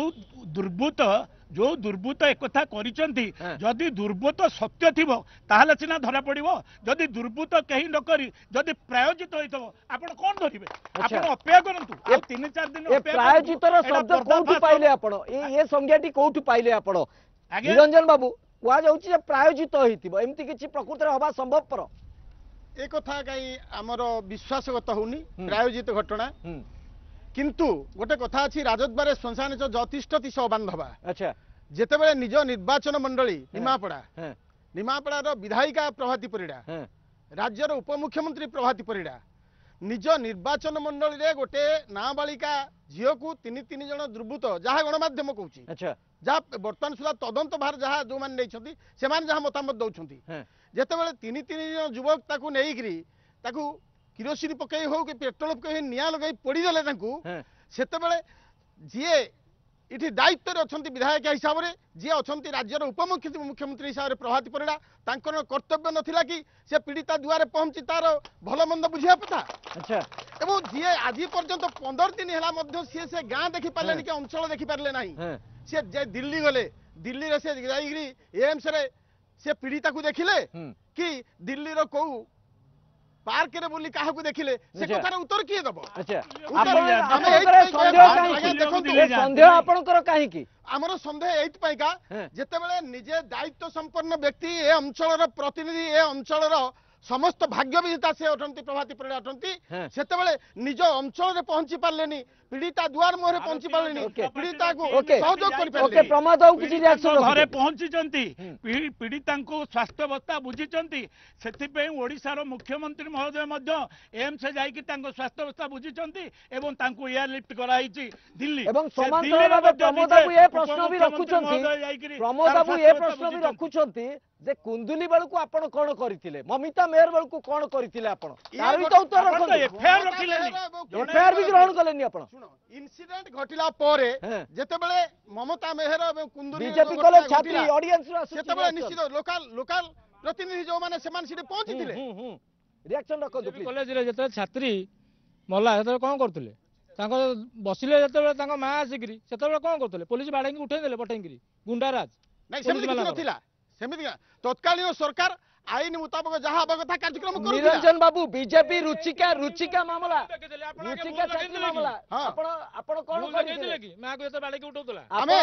दुर्बृत्त एक कथा करिसंती जदि दुर्बृत्त सत्य थिबो ताहले सिना धरा पड़िबो जदि दुर्बृत्त कहीं न करी जदि प्रायोजित होइतबो आपण कोन धरिबे आपण अपेक्षा करंतु आ 3-4 दिन ये प्रायोजित रो शब्द कोठु पाइले आपण ये संज्ञाटी कोठु पाइले आपण निरंजन बाबू कुआ जाउची जे प्रायोजित होइतिबो एम्ति किछि प्रकृति रे हबा संभवपर ए कथा काई हमर विश्वासगत होनी प्रायोजित घटना किंतु गोटे कथा अछि राजद्वारे श्मशान ज्योतिष्ठति स बांधवा अच्छा जेतेबेले निज निर्वाचन मंडली निमापड़ा रो विधायिका प्रभाती परिडा राज्यर उपमुख्यमंत्री प्रभाती परिडा निज निर्वाचन मंडली रे गोटे नाबालिका झील को 3 जन दुर्बृत्त जहाँ गणमाध्यम कहूँ अच्छा जहाँ बर्तमान सुधा तदंत भार जहाँ जो मैंने जहाँ मतामत दौरान जितेबाला 3 जन युवक ताकू नहीं किरोसिन पकई हो कि पेट्रोल पकई निया लगे पड़गले से जीए इठी दायित्व अच्छा विधायक हिसाब से जी अच्छा राज्यर उपमुख्यमंत्री हिसाब से प्रभाती परिडा तांकर कर्तव्य नथिला कि से पीड़िता दुआरे पहुंची तार भल मंद बुझिया पता अच्छा एवं जी आज पर्यंत 15 दिन है सी से गाँ देखी पारे कि अंचल देखी पारे ना सी दिल्ली गले दिल्ली रे से जाइरी एम्स रे से पीड़िता को देखिले कि दिल्ली रो कौ पार्क रे बोली काहा को देखिले से कथार उत्तर किए दबो अच्छा संदेह आपनकर काहे की हमर संदेह एत पाइका जेते बेले निजे दायित्व संपन्न व्यक्ति ए अंचल रो प्रतिनिधि ए अंचल रो समस्त भाग्य विजेता से अटंती प्रभाती परिडा अटंती सेते बेले निज अंचल रे पहुंची पारलेनी पीड़िता दुआर मोहरे पहुंची पारलेनी पीड़िता को सहयोग करि पारले ओके प्रमाद औ किछि रिएक्शन घरे पहुंची जंती पीड़िता को स्वास्थ्य अवस्था बुझी जंती सेति पे ओडिसा रो मुख्यमंत्री महोदय मध्य एम्स से जाई कि तांको स्वास्थ्य अवस्था बुझी जंती एवं तांको एयर लिफ्ट कराइछि दिल्ली एवं समांतर भाबे प्रमोद बाबू ए प्रश्न भी रखुचंती प्रमोद बाबू ए प्रश्न भी रखुचंती जे कुंदुली बेल को आपण कोन करिथिले ममिता मेयर बेल को कोन करिथिले आपण तार भी तो उत्तर रखो एफआईआर रखिलेनी एफआईआर भी ग्रहण कलेनी आपण इनसिडेंट घटिला परे जेते बेले ममता मेहर एवं कुंदुली बीजेपी कॉलेज छात्री ऑडियंस रो सेते बेले निश्चित लोकल प्रतिनिधि जो माने समान सिटे पहुंचीथिले रिएक्शन रखो प्लीज कॉलेज रे जेते छात्री मला जेते कोन करथिले तांको बसिले जेते बेले तांको मां आसिकरी सेते बेले कोन करथिले पुलिस बाडा की उठै देले पठैंगिरी गुंडाराज नहीं सेमति किछ नथिला सेमिति तत्कालीन सरकार आईन मुताबक जहाँ हवा कथा कार्यक्रम करुଥିଲା। निरंजन बाबू बीजेपी रुचिका मामला रुचिका चाकरी मामला आपण आपण कोन କହିଥିଲେ କି ମାକୁ ଏତେ ବାଳିକି ଉଠଉଥିଲା आमे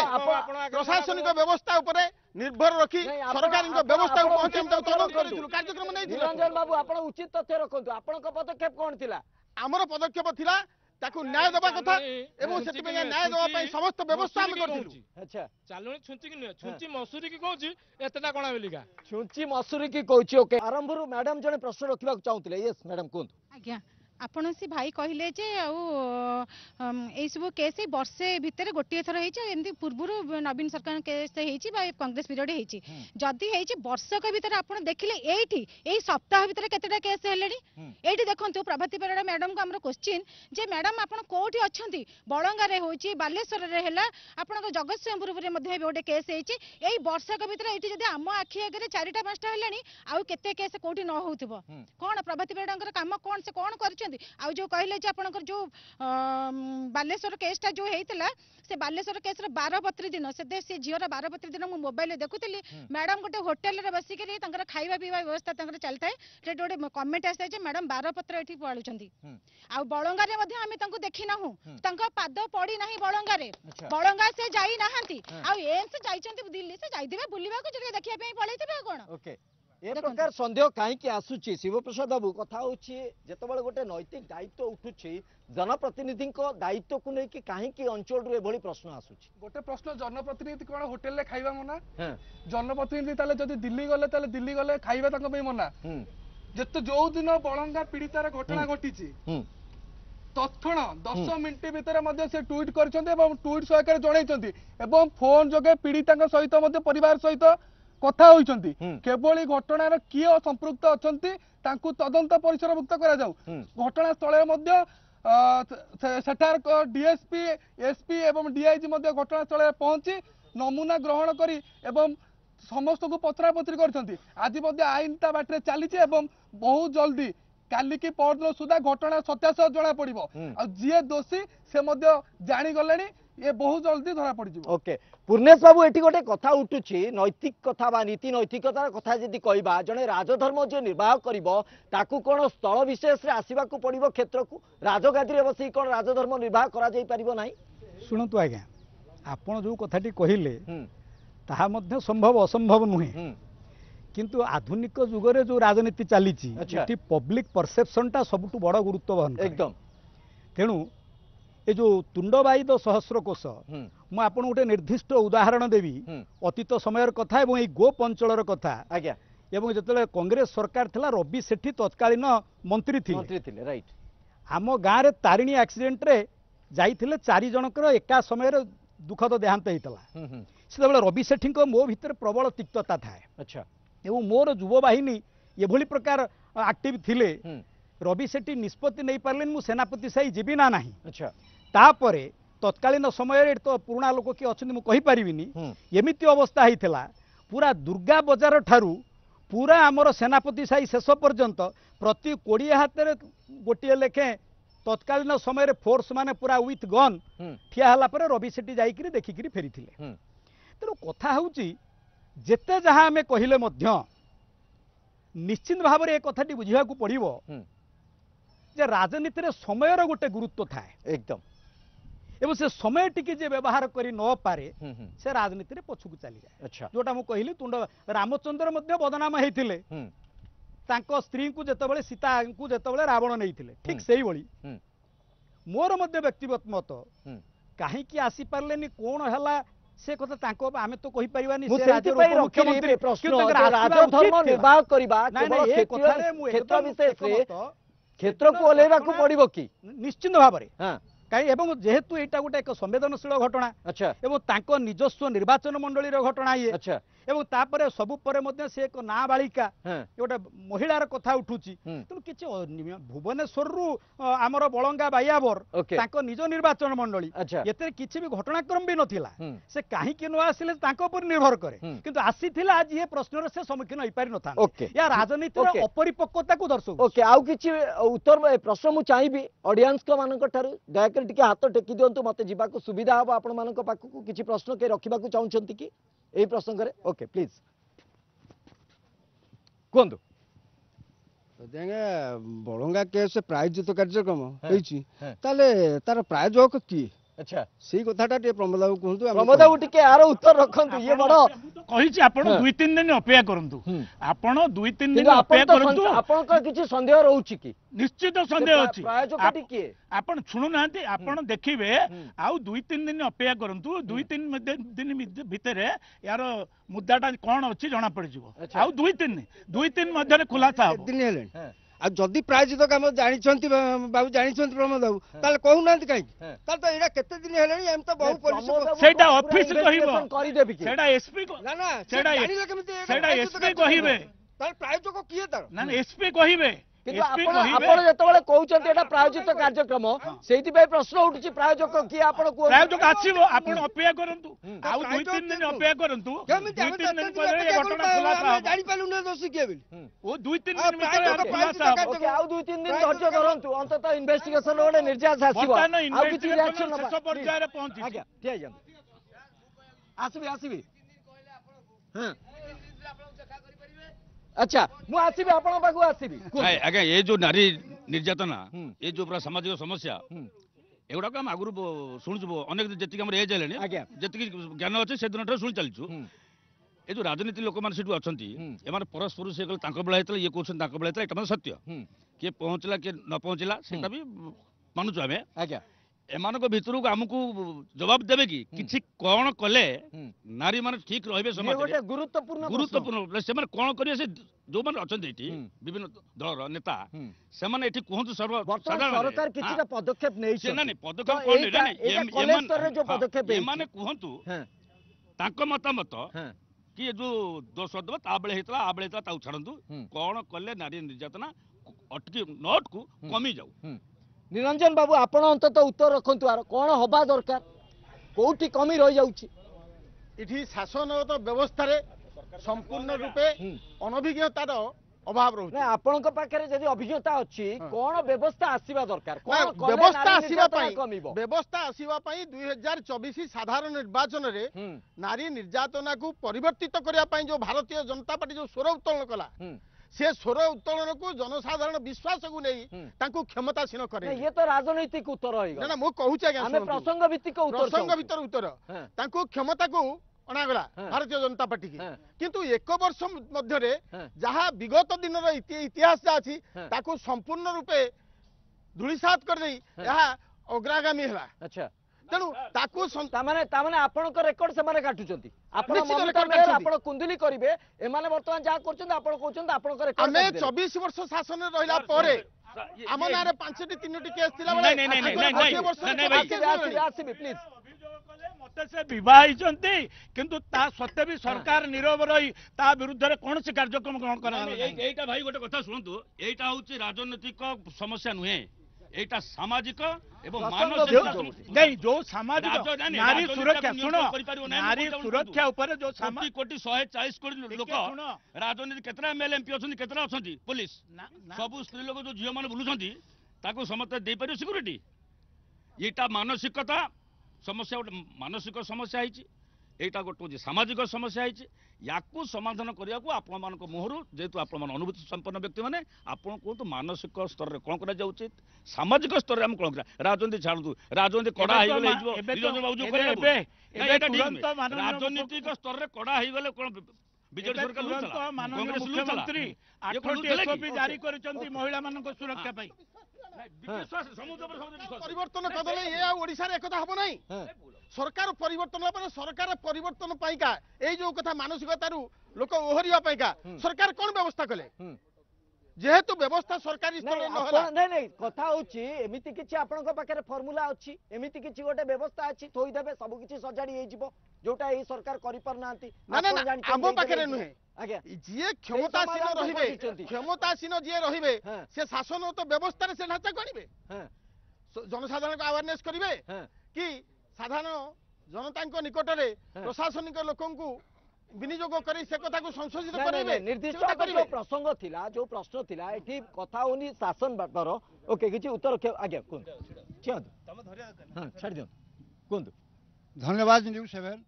प्रशासनिक व्यवस्था उपरे निर्भर रखी सरकार व्यवस्था को पहुंचे तदंत करिथिलु कार्यक्रम नै निरंजन बाबू आपण उचित तथ्य रखंतु आपनक पदक्षेप कोन थिला हमर पदक्षेप थिला ताकू न्याय देबा कथा एवं सेति पे न्याय देबा पई समस्त व्यवस्था हम करथिलु। अच्छा चालुनी छुंची कि छुंची मसूरी की कहूची एतटा कोना बेलिका छुंची मसूरी की कहूची ओके आरंभरु मैडम जने प्रश्न रखिबा चाहूतिले यस मैडम कोन आज्ञा आपण सी भाई कहले जे ए सब केस वर्षे भितर गोटे थर होती पूर्व नवीन सरकार केस होती कांग्रेस पीरियड होती जदि होती वर्षक भितर आप देखिले यही सप्ताह भितर केतेटा केस हेले ये देखो प्रभाती परिड़ा मैडम को आम क्वेश्चन जे मैडम आप कौटी अच्छा बलंगारे होची बालेश्वर रे हैला आपण जगतसिंहपुर में गोटे केस होती यही वर्षक भितर ये जब आम आखि आगे 4टा 5टा हेलानी आउ केते केस कौटी न होउथिबो कोन प्रभाती परिड़ा काम कौन से कौन कर आउ जो कहले जे आपनकर जो बालेश्वर केसटा जो हेइतला से बालेश्वर केस रे 12 पत्री दिन से झियर 12 पत्री दिन मु मोबाइल देखुतली मैडम गोटे होटल रे बसी के तंकर खाइबा पीवा व्यवस्था तंकर चलता है रे गोटे कमेंट आसे जे मैडम 12 पत्र एठी पाळुचंदी आउ बळंगा रे मध्ये हमें तंको देखि नाहु तंका पाद पड़ी नाही बळंगा रे बळंगा से जाई नाहंती आउ एम्स जाइचंती दिल्ली से जाइदिबे बुलिबा को जगे देखिया पे पळैतिबे कोन ओके ए प्रकार संदेह कहीं आसूची शिवप्रसाद बाबू कथा होची जेतबेले गोटे नैतिक दायित्व उठुची जनप्रतिनिधि दायित्व को लेकिन कहीं अंचल रे एभली प्रश्न आसूची गोटे प्रश्न जनप्रतिनिधि कोन होटल रे खाइबा मना जनप्रतिनिधि ताले जदि दिल्ली गले ताले दिल्ली गले खाइबा तंक पे मना जेतो जो दिन बळंगा पीड़ितार घटना घटीची तत्क्षण 10 मिनिट भितर मध्य से ट्वीट करछन्ते एवं ट्वीट सहकार जणाइछन्ती एवं फोन जगे पीड़िता सहित मध्य परिवार सहित कथा होइछन्ती केवल घटनार किए संपृक्त अछन्ती तांकु तदंत परिसरभुक्त करा जाऊ घटना स्थल मध्य सेठार डीएसपी एसपी एवं डीआईजी मध्य घटना स्थल पहुंची नमूना ग्रहण करी एवं समस्त को पचरा पचरी करछन्ती आज मध्य आईन ता बाटरे चलीछि एवं बहुत जल्दी काली की परदिन सुधा घटना सत्यासह जना पड़िबो आ जे दोषी से मध्य जानि गलेनी ये बहुत जल्दी धरा पड़ जाए। ओके पूर्णेश बाबू एटी गोटे कथा उठुची नैतिक कथा बा नीति नैतिकतार कथा जदि कहबा जने राजधर्म जे निर्वाह करिवो ताकू कोन स्थल विशेष रे आसीबा को पड़िवो क्षेत्र को राजगादी रे बसी कोन राजधर्म निर्वाह करा जाई परिवो नाही सुनतु आज्ञा आपण जो कथाटी कहिले ताहा मध्य संभव असंभव नुहे किंतु आधुनिक जुगरे जो राजनीति चलीची एटी पब्लिक परसेप्शन टा सबटु बड़ गुरुत्व वहन एकदम तेणु ये जो तुंडबाई सहस्रकोश मु आपन गोटे निर्दिष्ट उदाहरण देवी अतीत समय कथा एवं ये गोप अंचल कथा आज्ञा एवं जिते कांग्रेस सरकार थिला रवि सेठी तत्कालीन मंत्री थिले राइट आम गाँव रे तारिणी एक्सीडेंट रे जाइथिले 4 जनकर एका समय दुखद देहांत होता से रवि सेठी मो भितर प्रबल तिक्तता थाए अच्छा एवं मोर युव बाहिनी एभली प्रकार एक्टिव थिले रवि सेठी निष्पत्ति नहीं पारे मु सेनापति साई जीवी ना नहीं अच्छा तापरे तत्कालीन समय तो पुराणा लोक किए अच्छे मुझे पारिनी एमती अवस्था होता पूरा दुर्गा बजार ठारू पूरा आमर सेनापति साई शेष पर्यंत प्रति 20 हाथ गोटे लेखे तत्कालीन समय फोर्स माने पूरा विथ गन ठिया रवि सेठी जाइए देखिकी फेरी तेणु कथा हूँ जेते जहाँ आम कहले निश्चित भाव में कथाटी बुझा पड़ो जे राजनीति रे समयर गोटे गुरुत्व थाए एकदम एवं से समय टिके जे व्यवहार करी न पारे से राजनीति रे पछुक चली जाए अच्छा जोटा मु कहली तुंड रामचंद्र मध्य बदनाम हेतिले तांको स्त्री को जेतेबेले सीता को जेतेबेले रावण नैथिले ठीक सेही बळी मोर मध्य व्यक्तिगत मत काहे की आसी पारलेनी कोन हला से कथा तांको आमे तो कहि परिबानी से राज्य मुख्यमंत्री प्रश्न राजधर्म निर्वाह करबा क्षेत्र विशेष रे क्षेत्र को ओलेवा को पड़िबो कि निश्चित भाव में हाँ कहीं एवं जेहेतु यहाँ गोटे एक संवेदनशील घटना अच्छा एवं तांको निजस्व निर्वाचन मंडली घर ये अच्छा एवं तापर सबु परे मध्य से एक नाबालिका गोटे महिलार कथा उठुची तेणु किछि भुवनेश्वर रु आमर बलंगा बायाबर तांको निज निर्वाचन मंडली एते किछि भी घटनाक्रम भी नथिला से काहे कि न आसिले तांको पर निर्भर करे किंतु आसीथिला आज ये प्रश्न से सम्मुखीन होई पारि नथा या राजनीति रो अपरिपक्वता को दर्शक ओके आउ किछि उत्तर प्रश्न मु चाहिबी ऑडियंस को मानक ठारू दयाकर टिके हाथ टेकी दियंतु मते जीवा को सुविधा हो आपण मानक पाखु किछि प्रश्न के रखिबा को चाहुचंती कि एही प्रसंग रे ओके प्लीज କୁହନ୍ତୁ। ଯଦି ଆଜ୍ଞା ବଳଙ୍ଗା କେସ୍ ପ୍ରାୟୋଜିତ କାର୍ଯ୍ୟକ୍ରମ ହେଇଛି ତାହେଲେ ତାର ପ୍ରାୟୋଜକ କିଏ? ଆଚ୍ଛା ସେଇ କଥାଟା ଟିକେ ପ୍ରମୋଦ ବାବୁ କୁହନ୍ତୁ। ପ୍ରମୋଦ ବାବୁ ଟିକେ ଆର ଉତ୍ତର ରଖନ୍ତୁ। ଇଏ ବଡ କହିଛି ଆପଣ 2-3 ଦିନ ଅପେକ୍ଷା କରନ୍ତୁ। ଆପଣ 2-3 ଦିନ ଅପେକ୍ଷା କରନ୍ତୁ। ଆପଣଙ୍କର କିଛି ସନ୍ଦେହ ରହୁଛି କି? ନିଶ୍ଚିତ ସନ୍ଦେହ ଅଛି। ପ୍ରାୟୋଜକଟି କିଏ? ଆପଣ ଶୁଣୁନାହାନ୍ତି, ଆପଣ ଦେଖିବେ ଆଉ 2-3 ଦିନ ଅପେକ୍ଷା କରନ୍ତୁ। 2-3 ଦିନ ଭିତରେ ୟାର ମୁଦ୍ଦାଟା କଣ ଅଛି ଜଣା ପଡିଯିବ। ଆଉ 2-3 ମଧ୍ୟରେ ଖୁଲାସା ହବ। ଦିନ ହେଲେଣି ଆଉ ଯଦି ପ୍ରାୟୋଜିତ କାମ ଜାଣିଛନ୍ତି ବାବୁ ଜାଣିଛନ୍ତି ପ୍ରମୋଦ ବାବୁ ତାହେଲେ କହୁନାହାନ୍ତି କାହିଁକି? ତାହେଲେ ତ ଏଇଟା କେତେ ଦିନ ହେଲାଣି ଏମିତି ତ ବହୁ ପୋଲିସ ସେଇଟା ଅଫିସ କହିବ। କରିଦେବି କି? ସେଇଟା ଏସପି ନା ନା ସେଇଟା ଏସପି କହିବେ। ତାହେଲେ ପ୍ରାୟୋଜକ କିଏ ତାର? ନା ଏସପି କହିବେ। କିନ୍ତୁ ଆପଣ ଯେତେବେଳେ କହୁଛନ୍ତି ଏଟା ପ୍ରାୟୋଜିତ କାର୍ଯ୍ୟକ୍ରମ ସେଇଥିପାଇଁ ପ୍ରଶ୍ନ ଉଠୁଛି ପ୍ରାୟୋଜକ କିଏ ଆପଣ କୁହନ୍ତୁ। ପ୍ରାୟୋଜକ ଆସିବ, ଆପଣ ଅପେକ୍ଷା କରନ୍ତୁ। ଆଉ 2-3 ଦିନ ଅପେକ୍ଷା କରନ୍ତୁ। 2-3 ଦିନ ପରେ ଏ ଘଟଣା ଖୁଲାସା ହବ। ଜାଣିପାରିଲୁ ନା ଦୋଷୀ କିଏ ବୋଲି? ଓ 2-3 ଦିନ ଭିତରେ ଖୁଲାସା ହବ। ଆଉ 2-3 ଦିନ ଧୈର୍ଯ୍ୟ ଧରନ୍ତୁ। ଅନ୍ତତଃ ଇନଭେଷ୍ଟିଗେସନ ଗୋଟେ ନିର୍ଯାସ ଆସିବ। ଆଉ କିଛି ରିଆକ୍ସନ ନବା। ଶେଷ ପର୍ଯ୍ୟାୟରେ ପହଞ୍ଚିଛି। ଆଜ୍ଞା ଠିଆ ହେଇଯାନ୍ତୁ। ଆସିବି ଆଚ୍ଛା ମୁଁ ଆସିବି ଆପଣଙ୍କ ପାଖକୁ ଆସିବି। ଆଜ୍ଞା ଏ ଯୋଉ ନାରୀ ନିର୍ଯାତନା ଏ ଯୋଉ ପୁରା ସାମାଜିକ ସମସ୍ୟା ଏଗୁଡାକ ଆମେ ଆଗରୁ ଶୁଣୁଛୁ ଅନେକ ଯେତିକି ଆମର ଏଜ୍ ହେଲେଣି ଯେତିକି ଜ୍ଞାନ ଅଛି ସେଦିନ ଠାରୁ ଶୁଣି ଚାଲିଛୁ। ଏ ଯୋଉ ରାଜନୀତି ଲୋକମାନେ ସେଠୁ ଅଛନ୍ତି ଏମାନେ ପରସ୍ପର ସେ କହିଲେ ତାଙ୍କ ବେଳେ ହେଇଥିଲା ଇଏ କହୁଛନ୍ତି ତାଙ୍କ ବେଳେ ହେଇଥିଲା, ଏଟା ମାନେ ସତ୍ୟ। କିଏ ପହଞ୍ଚିଲା କିଏ ନ ପହଞ୍ଚିଲା ସେଟା ବି ମାନୁଛୁ ଆମେ। ଆଜ୍ଞା ଏମାନଙ୍କ ଭିତରକୁ ଆମକୁ ଜବାବ ଦେବେ କି କିଛି କଣ କଲେ ନାରୀ ମାନେ ଠିକ ରହିବେ ସମାଜରେ? ଗୁରୁତ୍ୱପୂର୍ଣ୍ଣ ସେମାନେ କଣ କରିବେ? ସେ ଯୋଉମାନେ ଅଛନ୍ତି ଏଠି ବିଭିନ୍ନ ଦଳର ନେତା ସେମାନେ ଏଠି କୁହନ୍ତୁ ସରକାର କିଛିଟା ପଦକ୍ଷେପ ନେଇଛନ୍ତି। ଏମାନେ କୁହନ୍ତୁ ତାଙ୍କ ମତାମତ କି ଏ ଯୋଉ ଦୋଷ ଦେବ ତା ବେଳେ ହେଇଥିଲା ଆ ବେଳେ ହେଇଥିଲା ତାକୁ ଛାଡନ୍ତୁ। କଣ କଲେ ନାରୀ ନିର୍ଯାତନା ଅଟକି ନଟକୁ କମି ଯାଉ। ନିରଞ୍ଜନ ବାବୁ ଆପଣ ଅନ୍ତତଃ ଉତ୍ତର ରଖନ୍ତୁ। ଆର କଣ ହବା ଦରକାର, କୋଉଠି କମି ରହିଯାଉଛି? ଏଠି ଶାସନଗତ ବ୍ୟବସ୍ଥାରେ ସମ୍ପୂର୍ଣ୍ଣ ରୂପେ ଅନଭିଜ୍ଞତାର ଅଭାବ ରହୁଛି। ଆପଣଙ୍କ ପାଖରେ ଯଦି ଅଭିଜ୍ଞତା ଅଛି କଣ ବ୍ୟବସ୍ଥା ଆସିବା ଦରକାର? ବ୍ୟବସ୍ଥା ଆସିବା ପାଇଁ 2024 ସାଧାରଣ ନିର୍ବାଚନରେ ନାରୀ ନିର୍ଯାତନାକୁ ପରିବର୍ତ୍ତିତ କରିବା ପାଇଁ ଯୋଉ ଭାରତୀୟ ଜନତା ପାର୍ଟି ଯୋଉ ସ୍ୱର ଉତ୍ତୋଳନ କଲା ସେ ସ୍ୱର ଉତ୍ତୋଳନକୁ ଜନସାଧାରଣ ବିଶ୍ୱାସକୁ ନେଇ ତାଙ୍କୁ କ୍ଷମତାସୀନ କରେ। ଇଏ ତ ରାଜନୈତିକ ଉତ୍ତର ହେଇଗଲା। ନା ମୁଁ କହୁଛି ଆଜ୍ଞା ପ୍ରସଙ୍ଗ ଭିତ୍ତିକ ଉତ୍ତର ତାଙ୍କୁ କ୍ଷମତାକୁ ଅଣାଗଲା ଭାରତୀୟ ଜନତା ପାର୍ଟି କି। କିନ୍ତୁ 1 ବର୍ଷ ମଧ୍ୟରେ ଯାହା ବିଗତ ଦିନର ଇତିହାସ ଯାହା ଅଛି ତାକୁ ସମ୍ପୂର୍ଣ୍ଣ ରୂପେ ଧୂଳିସାତ କରିଦେଇ ଏହା ଅଗ୍ରଗାମୀ ହେଲା। ଆଚ୍ଛା ତେଣୁ ତାକୁ ତାମାନେ ଆପଣଙ୍କ ରେକର୍ଡ ସେମାନେ କାଟୁଛନ୍ତି। ଆପଣ କୁନ୍ଦୁଲି କରିବେ ଏମାନେ ବର୍ତ୍ତମାନ ଯାହା କରୁଛନ୍ତି ଆପଣ କହୁଛନ୍ତି ଆପଣଙ୍କ ରେକର୍ଡ। ଆମେ 24 ବର୍ଷ ଶାସନରେ ରହିଲା ପରେ ଆମ ନାଁରେ 5ଟି 3ଟି କେସ୍ ଥିଲା ବେଳେ ଆସିବି ପ୍ଲିଜ। ମତେ ସେ ବିବାହ ହେଇଛନ୍ତି କିନ୍ତୁ ତା ସତ୍ତ୍ୱେ ବି ସରକାର ନିରବ ରହି ତା ବିରୁଦ୍ଧରେ କୌଣସି କାର୍ଯ୍ୟକ୍ରମ ଗ୍ରହଣ କରାଯାଏ। ଏଇଟା ଭାଇ ଗୋଟେ କଥା ଶୁଣନ୍ତୁ, ଏଇଟା ହଉଛି ରାଜନୈତିକ ସମସ୍ୟା ନୁହେଁ, ଏଇଟା ସାମାଜିକ ଏବଂ ଯୋଉ ସାମାଜିକ ନାରୀ ସୁରକ୍ଷା ଶୁଣ ନାରୀ ସୁରକ୍ଷା ଉପରେ ଯୋଉ କୋଟି 140 କୋଟି ଲୋକ ରାଜନୀତି କେତେଟା ଏମଏଲଏ ଏମପି ଅଛନ୍ତି, କେତେଟା ଅଛନ୍ତି ପୋଲିସ, ସବୁ ସ୍ତ୍ରୀ ଲୋକ ଯୋଉ ଝିଅ ମାନେ ବୁଲୁଛନ୍ତି ତାକୁ ସମସ୍ତେ ଦେଇପାରିବ ସିକ୍ୟୁରିଟି? ଏଇଟା ମାନସିକତା ସମସ୍ୟା, ଗୋଟେ ମାନସିକ ସମସ୍ୟା ହେଇଛି, এইটা গোটে হচ্ছে সামাজিক সমস্যা হয়েছে। ইয়াকু সমাধান করা আপনার মুহরু যেহেতু আপনার অনুভূতি সম্পন্ন ব্যক্তি মানে আপনার কুহতু মানসিক স্তরের কম করা যাচ্ছে, সামাজিক স্তরের আমি কম করা রাজনীতি ছাড়ু রাজনীতি কড়া হয়ে গেলে রাজনৈতিক স্তরের কড়া হয়ে গেলে কোন বিজেপি সরকার মাননীয় মুখ্যমন্ত্রী 8টি এসওপি জারি করেছেন মহিলা ମାନଙ୍କ সুরক্ষা পাই। পরিবর্তন কদলে এ ওড়িশার একথা হব নাই। সরকার পরিবর্তন হবে, সরকার পরিবর্তন পাইকা এই যে কথা মানসিকতার লোক ওহরিয়া পাইকা সরকার কোন ব্যবস্থা কলে? যেহেতু ব্যবস্থা সরকারি স্তরে নাই নাই কথা হচ্ছে এমিতি কিছু আপনার পাখে ফর্মুলা অছি, এমিতি কিছু গোটে ব্যবস্থা আছে থইদেবে সবু কিছু সজাড়ি হয়ে যোটা এই সরকার করি পার না। আম পাখে নুহে আজ্ঞা, যিয়ে ক্ষমতাসীন রহিবে ক্ষমতাসীন যিয়ে রহিবে সে শাসনগত ব্যবস্থার সে ঢাঁচা গড়িবে, জনসাধারণ আওয়ারনেস করিবে কি সাধারণ জনতাଙ୍କ নিকটরে প্রশাসনিক লোকଙ୍କୁ বিনিযোগ করে সে কথাকে সংশোধিত করিবে। নির্দিষ্ট जो प्रसंग थिला जो प्रश्न थिला एठी कथा होनी शासन बाटर ओके किछि उत्तर आज्ञा कोन छियंतु तम धरिया हां छाडी दियंतु कोन। धन्यवाद न्यूज 7।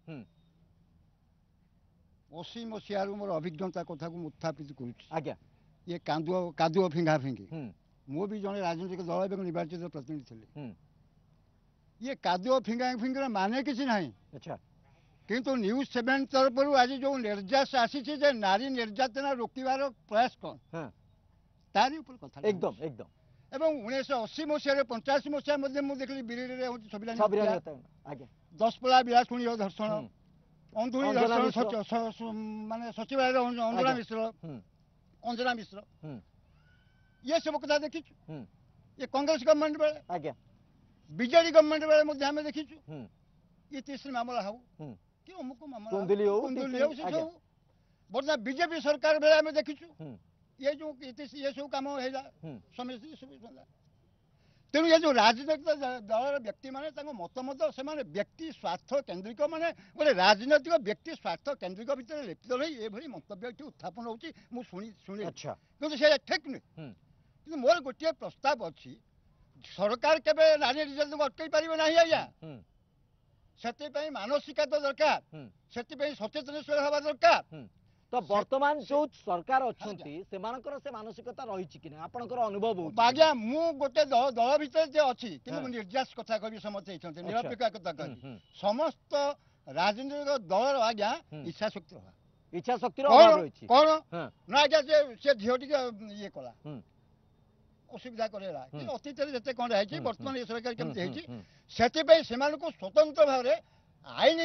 80 मसीहार मोर अभिज्ञता कथा को उत्थापित करुँ आज्ञा ये कादुओ फिंगा फिंगी मु भी जड़े राजनीतिक दल एवं निर्वाचित प्रतिनिधि थे ये कादुओ फिंगा फिंगर माने किसी ना अच्छा किंतु न्यूज 7 तरफ आज जो निर्यास आसी नारी निर्यातना रोकबार प्रयास कौन तारी ऊपर कथा एकदम एकदम एवं 1980 मसीह 85 मसीहा देखली बिरी हूँ 10 पला बिलासुणी धर्षण अंधुणी धर्षण माने सचिवालय अंजना मिश्र ये सब कथा देखी ये कांग्रेस गवर्नमेंट बेले आज्ञा बीजेडी गवर्नमेंट बेले आम देखी ये तीसरी मामला हाउ कि अमुक मामला बर्तमान बीजेपी सरकार बेले आम देखी ये जो ये सब कम है तेणु ये जो राजनैतिक दल व्यक्ति माने मतामत से व्यक्ति स्वार्थ केन्द्रिक माने गोटे राजनैतिक व्यक्ति स्वार्थ केन्द्रिक भितर लिप्त रही ये मंतव्य उत्थापन होची शुणी अच्छा किंतु से ठीक नुहे कि मोर गोटे प्रस्ताव अच्छी सरकार केबे नारी निर्यातन अटकई पारिबे नाही आज्ञा से मानसिकता दरकार से सचेतनशील हवा दरकार तो वर्तमान जो सरकार अच्छी से मानसिकता रही कि आपनकर अनुभव आज्ञा मु गोटे दल भितर जे अच्छी कि निर्यास कथा कवि समस्त होती निरपेक्ष कथा कवि समस्त राजनीतिक दल आज्ञा इच्छा शक्ति कौन ना आज्ञा से झील टी ये कला असुविधा करेगा अतीत जिते कौन है बर्तमान ये सरकार केमती स्वतंत्र भाव आईन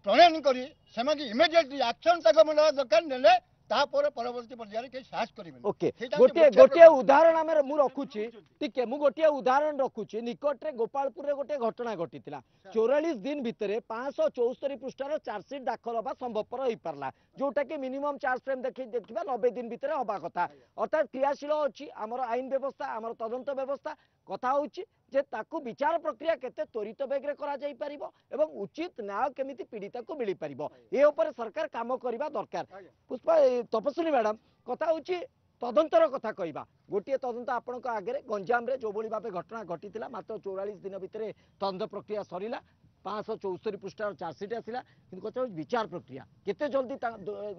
प्रणयन करी इमिडिएटली एक्शन दरकार नेले परवर्ती पर्यायर के साहस करेंगे ओके गोटे उदाहरण आम मु रखुची टिके मु गोटे उदाहरण रखुची निकट रे गोपालपुर रे गोटे घटना घटी 44 दिन भितर 574 पृष्ठार चार्जसीट दाखल हवा संभवपर हो पारला जोटा कि मिनिमम चार्ज फ्रेम देखा 90 दिन भितर हवा कथा अर्थात क्रियाशील अच्छी आमर आईन व्यवस्था आमर तदंत व्यवस्था कथा होची जे ताकू विचार प्रक्रिया केते त्वरित बेग रे करा जाई परिबो एवं उचित न्याय केमिति पीड़िता को मिली परिबो ए ऊपर सरकार काम करबा दरकार पुष्पा तपस्विनी मैडम कथा होची तदंतर कथा कहवा गोटे तदंत आपण आगे गंजाम रे जो भली भाव घटना घटी मात्र 44 दिन भितर तदंत प्रक्रिया सरीला 574 पृष्ठार चार्जसीट आसला किंतु कथा विचार प्रक्रिया केते जल्दी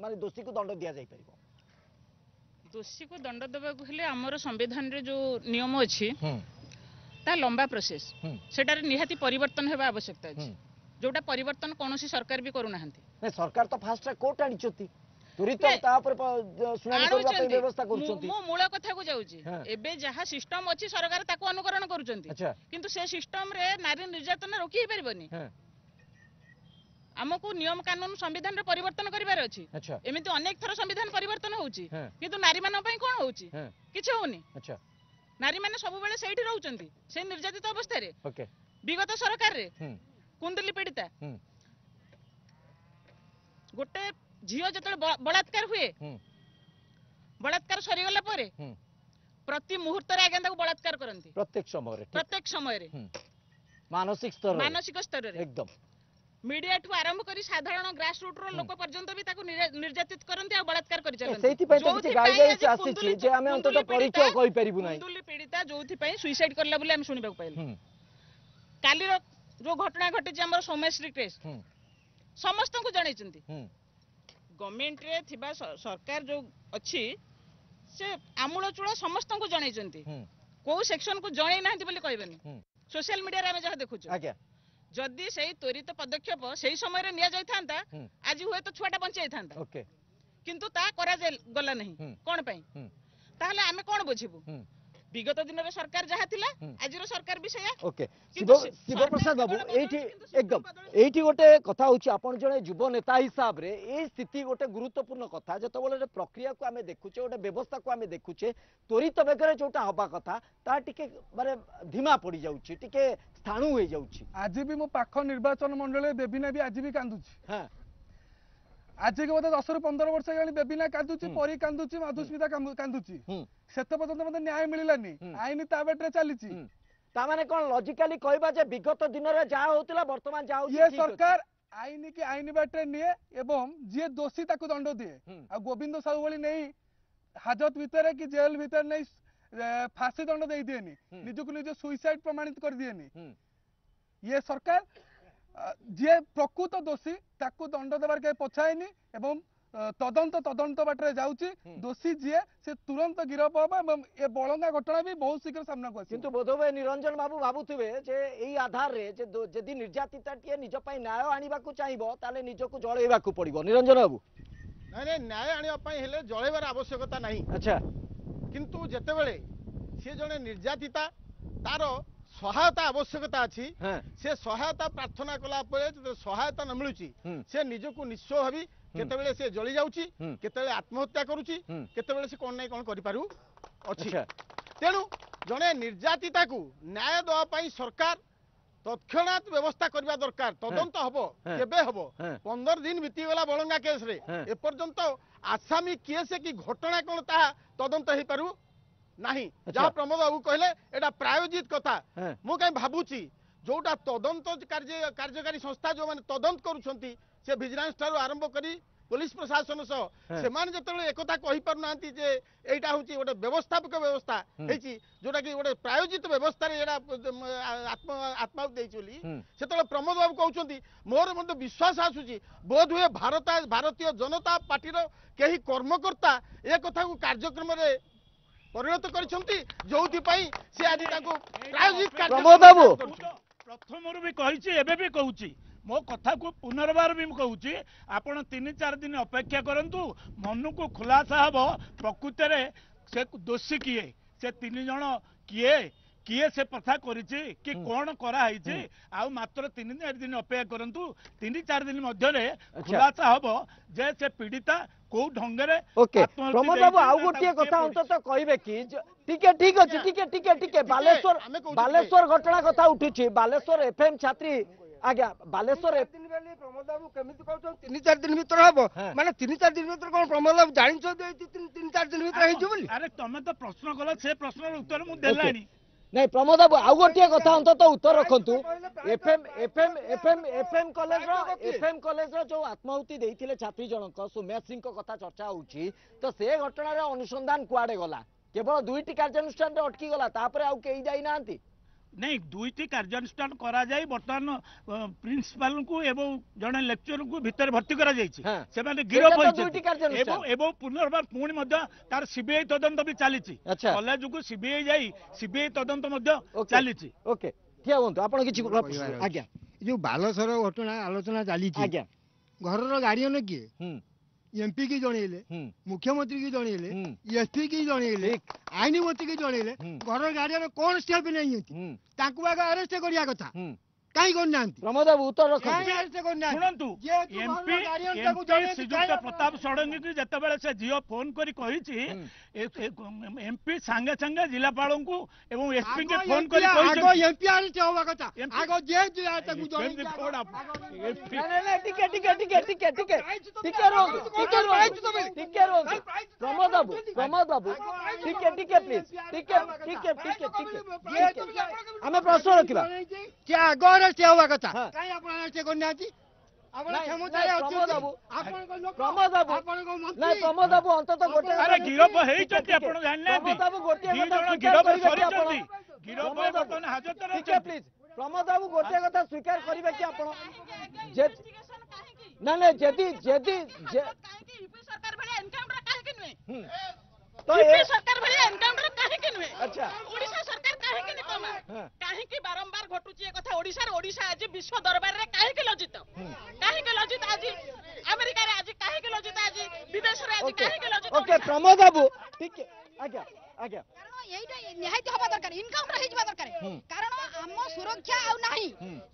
माने दोषी को दंड दिया जाई परिबो दोषी को दंड देबा हेले हमर संविधान रे जो नियम अछि ता लंबा प्रोसेस सेटार निहाती परिवर्तन हेबा आवश्यकता अछि जोटा परिवर्तन कोनोसी सरकार भी करू नाहंती नै सरकार तो फास्ट ट्रैक कोर्ट आनी छथि तुरित ता पर सुनानी करबा पे व्यवस्था करूछथि मो मूल कथा को जाउची एबे जहा सिस्टम अछि सरकार ताको अनुकरण करूछथि किंतु से सिस्टम रे नारी निर्यातन रोकी हे परबनी हमको नियम कानून संविधान रे परिवर्तन करिवार अछि एमिति अनेक थर संविधान परिवर्तन होउची किंतु नारी मानन पई कोन होउची किछ होउनी नारी माने सब बेले सेठी रहउचंती से निर्यातित अवस्था रे विगत सरकार रे कुंडली पीड़िता गोटे झियो जतले बलात्कार हुए बलात्कार सरी गला परे प्रति मुहूर्त रे आगे बलात्कार करंती प्रत्येक समय रे मानसिक स्तर रे एकदम मीडिया ठू आरंभ करी साधारण ग्रास रूट रो लोक पर्यंत भी ताको निर्यातित करंती आ बलात्कार करि चलंती सेति पय तो किछि गाइडलाइंस आसीछि जे आमे अंतत परिचय कहि परिबु नै कुंडली पीड़िता जोथि पय सुसाइड करला बोले हम सुनिबा पाइल काली रो जो घटना घटी जे हमर सोमेश्री केस समस्त को जणै चंती गवर्नमेंट रे थिबा सरकार जो अछि से आमूल चूड़ा समस्त को जणै चंती को सेक्शन को जणै नाहंती बोली कहबेनी सोशल मीडिया रे हम जहा देखुछु आज्ञा जदि से त्वरित पदक्षेप से समय रे निया जाय थांता आज हुए तो छुआटा बंचाई थांता किंतु ता करा गला नहीं कोन पई ताहले आमे कोन बुझिबु विगत दिन रे सरकार जहा थिला आज रो सरकार भी सेया ओके शिव प्रसाद बाबू एठी एकदम एठी गोटे कथा होची आपण जणे युवा नेता हिसाब रे ए स्थिति गोटे गुरुत्वपूर्ण कथा जतो बोले प्रक्रिया को आमे देखुचे गोटे व्यवस्था को आमे देखुचे त्वरित बेगरे जोटा हबा कथा ता टिके माने धीमा पड़ी जाउची टिके स्थाणु होई जाउची आज भी मो पाख निर्वाचन मंडल बेबिना भी आज भी कांदुची हां आज के बोधे 10 ରୁ 15 वर्ष गली बेबिना कांदुची परी कांदुची माधुस्मिता कांदुची सेते पर्यंत मते न्याय मिलिलानी आईन ता बेटरे चलीची ता माने कोन लॉजिकली कहबा जे विगत दिन रे जा होतला वर्तमान जा होची ये सरकार आईन की आईन बेटरे निए एवं जे दोषी ताको दंड दिए आ गोविंद साहू वाली नहीं हाजत भीतर कि जेल भीतर नहीं फांसी दंड दे दिएनी निजको निज सुइसाइड प्रमाणित कर दिएनी ये सरकार जे प्रकृत दोषी ताकू दंड देवार के पछाएनी एवं तदंत बाटर जाउची दोषी जे से तुरंत गिरफ होबा एवं ए बळंगा घटना भी बहुत शीघ्र सामना को किंतु बोधवे निरंजन बाबू भाबुथिबे जे एई आधार रे जे जदि निर्यातिता टिए निज पई न्याय आनिबा को चाहिबो ताले निजको जळेबा को पड़िबो निरंजन बाबू नहीं न्याय आनिबा पई हेले जळेबार आवश्यकता नहीं। अच्छा किंतु जेतेबेले से जने निर्यातिता तार सहायता आवश्यकता अच्छी से सहायता प्रार्थना कला सहायता न मिलूची से निजको निस्व भावी केतेबेले से जली जाउची केतेबेले आत्महत्या करूची केतेबेले से कोन नै कोन करि पारु अछि। तेणु जने निर्यातिता को न्याय दवा पई सरकार तत्क्षणात व्यवस्था करबा दरकार तदंत हबो केबे हबो 15 दिन बीती गला बळंगा केस रे ए पर्यंत आसामी केस की घटना कोन ता तदंत हे पारु नहीं। जहाँ प्रमोद बाबू कहले एटा प्रायोजित कथा मु कहीं भाबुची जोटा तदंत कार्यकारी संस्था जो माने तदंत करूछंती से विजिलेंस ठारू आरंभ करी पुलिस प्रशासन सह से माने जतले एकता कहि पार नांती जे एटा होची गोटे व्यवस्थापक व्यवस्था हेची जोटा कि गोटे प्रायोजित व्यवस्था रे एटा आत्मा देइचोली सेतले प्रमोद बाबू कहउछंती मोर मते विश्वास आसुची बोध हुए भारतीय जनता पार्टी रो केही कर्मकर्ता ए कथा को कार्यक्रम रे परिणत करिसंती जोथि पई से आज ताको प्रायोजित प्रमोद बाबू प्रथमरु भी कहिछि एबे भी कहउछि मो कथा को पुनर्बार भी कहूँ आपण 3-4 दिन अपेक्षा करंतु मन को खुलासा हम प्रकृत से दोषी किए से 3 जन किए किए से प्रथा करिछि कि कौन कराई आ मात्र 3-4 दिन अपेक्षा करंतु 3-4 दिन मध्य खुलासा हम जे से पीड़िता को ढंगे ओके प्रमोद बाबू आउ गोटे कथा अंतत कहबे कि ठीक अछि ठीक बालेश्वर घटना कथा उठुछि बालेश्वर एफएम छात्री आज्ञा बालेश्वर प्रमोद बाबू केमिति कहउछन 3-4 दिन भीतर हबो माने 3-4 दिन भीतर कोन प्रमोद बाबू जानि छ 3-4 दिन भीतर हेजु बोली अरे तमे तो प्रश्न कला से प्रश्नर उत्तर मु देलानी नहीं प्रमोद बाबू आउ गोटे कथा अंतत उत्तर रखंतु एफएम कॉलेज रो जो आत्माहुति देइथिले छात्री जनक सुम्या सिंह को कथा चर्चा होउची तो से घटना रे अनुसंधान कुआडे गला केवल 2टी कार्यानुष्ठान रे अटकी गला तापरे आउ केई जाई नांती नहीं 2टी कार्यानुष्ठान करा जाई बर्तमान प्रिंसिपल को एवं जने लेक्चर को भीतर भर्ती करा जाईछि से माने गिरफ होइछि एवं पुनर्बार पुणी मध्य तार सीबीआई तदंत भी चलीछि कॉलेज को सीबीआई जाई सीबीआई तदंत मध्य चलीछि ओके ठिया होंतु आपण किछि आज्ञा जो बालेश्वर घटना आलोचना चलीछि आज्ञा घरर गार्डियन किए एमपी की जनइले मुख्यमंत्री की जनइले एसपी की जनइले आईन मंत्री की जनइले घर गार्डियन कौन स्टेप नहीं ताकू आगे अरेस्ट करिया कथा काई करना प्रमोद बाबू उत्तर रख सुनंतु एमपी श्रीजुक्त प्रताप षडंगी की जतबेले से जियो फोन करी कहिछि एमपी संगे संगे जिलापाल को एवं एसपी के फोन करी कहिछि आगो एमपी अरेस्ट होवा कथा आगो जे ताकू ठीक प्रमोद बाबू ठीक प्लीज हमें प्रश्न रखिबा क्या आगो अरेस्ट होवा कथा काई आपण अरेस्ट करना छी प्रमोद बाबू अंतत गोटे अरे गिरफ हेइछथि आपण जानले गिरफ सरिछथि गिरफ बर्तन हाजत रे प्लीज प्रमोद बाबू गोटे कथा स्वीकार करिवे कि आपण ना जदी यूपी सरकार भले एनकाउंटर काहे के नुए तो यूपी सरकार भले एनकाउंटर काहे के नुए अच्छा ओडिशा सरकार काहे के निकमा काहे की बारंबार घटुची ए कथा ओडिशा आज विश्व दरबार रे काहे के लज्जित आज अमेरिका रे आज काहे के लज्जित आज विदेश रे आज काहे के लज्जित ओके प्रमोद बाबू ठीक है आज्ञा एइटा निहायत होबा दरकार इनकाउंटर हेजबा दरकार कारण हम सुरक्षा आ नाही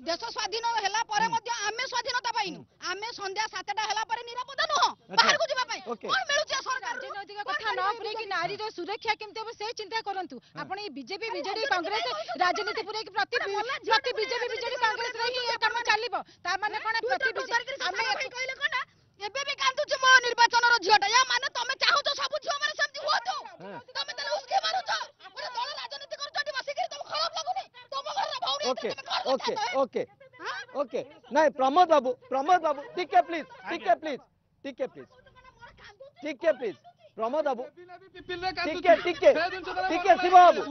देश स्वाधीन हैला परे मध्ये आमे स्वाधीनता पाइनु आमे संध्या 7टा हैला परे निरापद न बाहर को जिबा पाई कोन मिलुची सरकार राजनीतिक कथा न पुरे कि नारी रो सुरक्षा केमते हो से चिंता करंतु आपण ई बीजेपी बीजेडी कांग्रेस राजनीति पुरे कि प्रति बीजेडी कांग्रेस रे ही काम चलिबो तार माने कोन प्रति बीजेडी आमे कहले कोन एबे भी कांदु छ मो निर्वाचन रो झियोटा या माने तमे चाहो तो सब झियो माने सेमति होतो तमे तले उसके मारू छ पुरे दल राजनीति कर जटी बसी के तुम खराब लागुनी तुम घर रा भाउनी ओके नहीं प्रमोद बाबू ठीक है प्लीज प्रमोद बाबू ठीक है शिव बाबू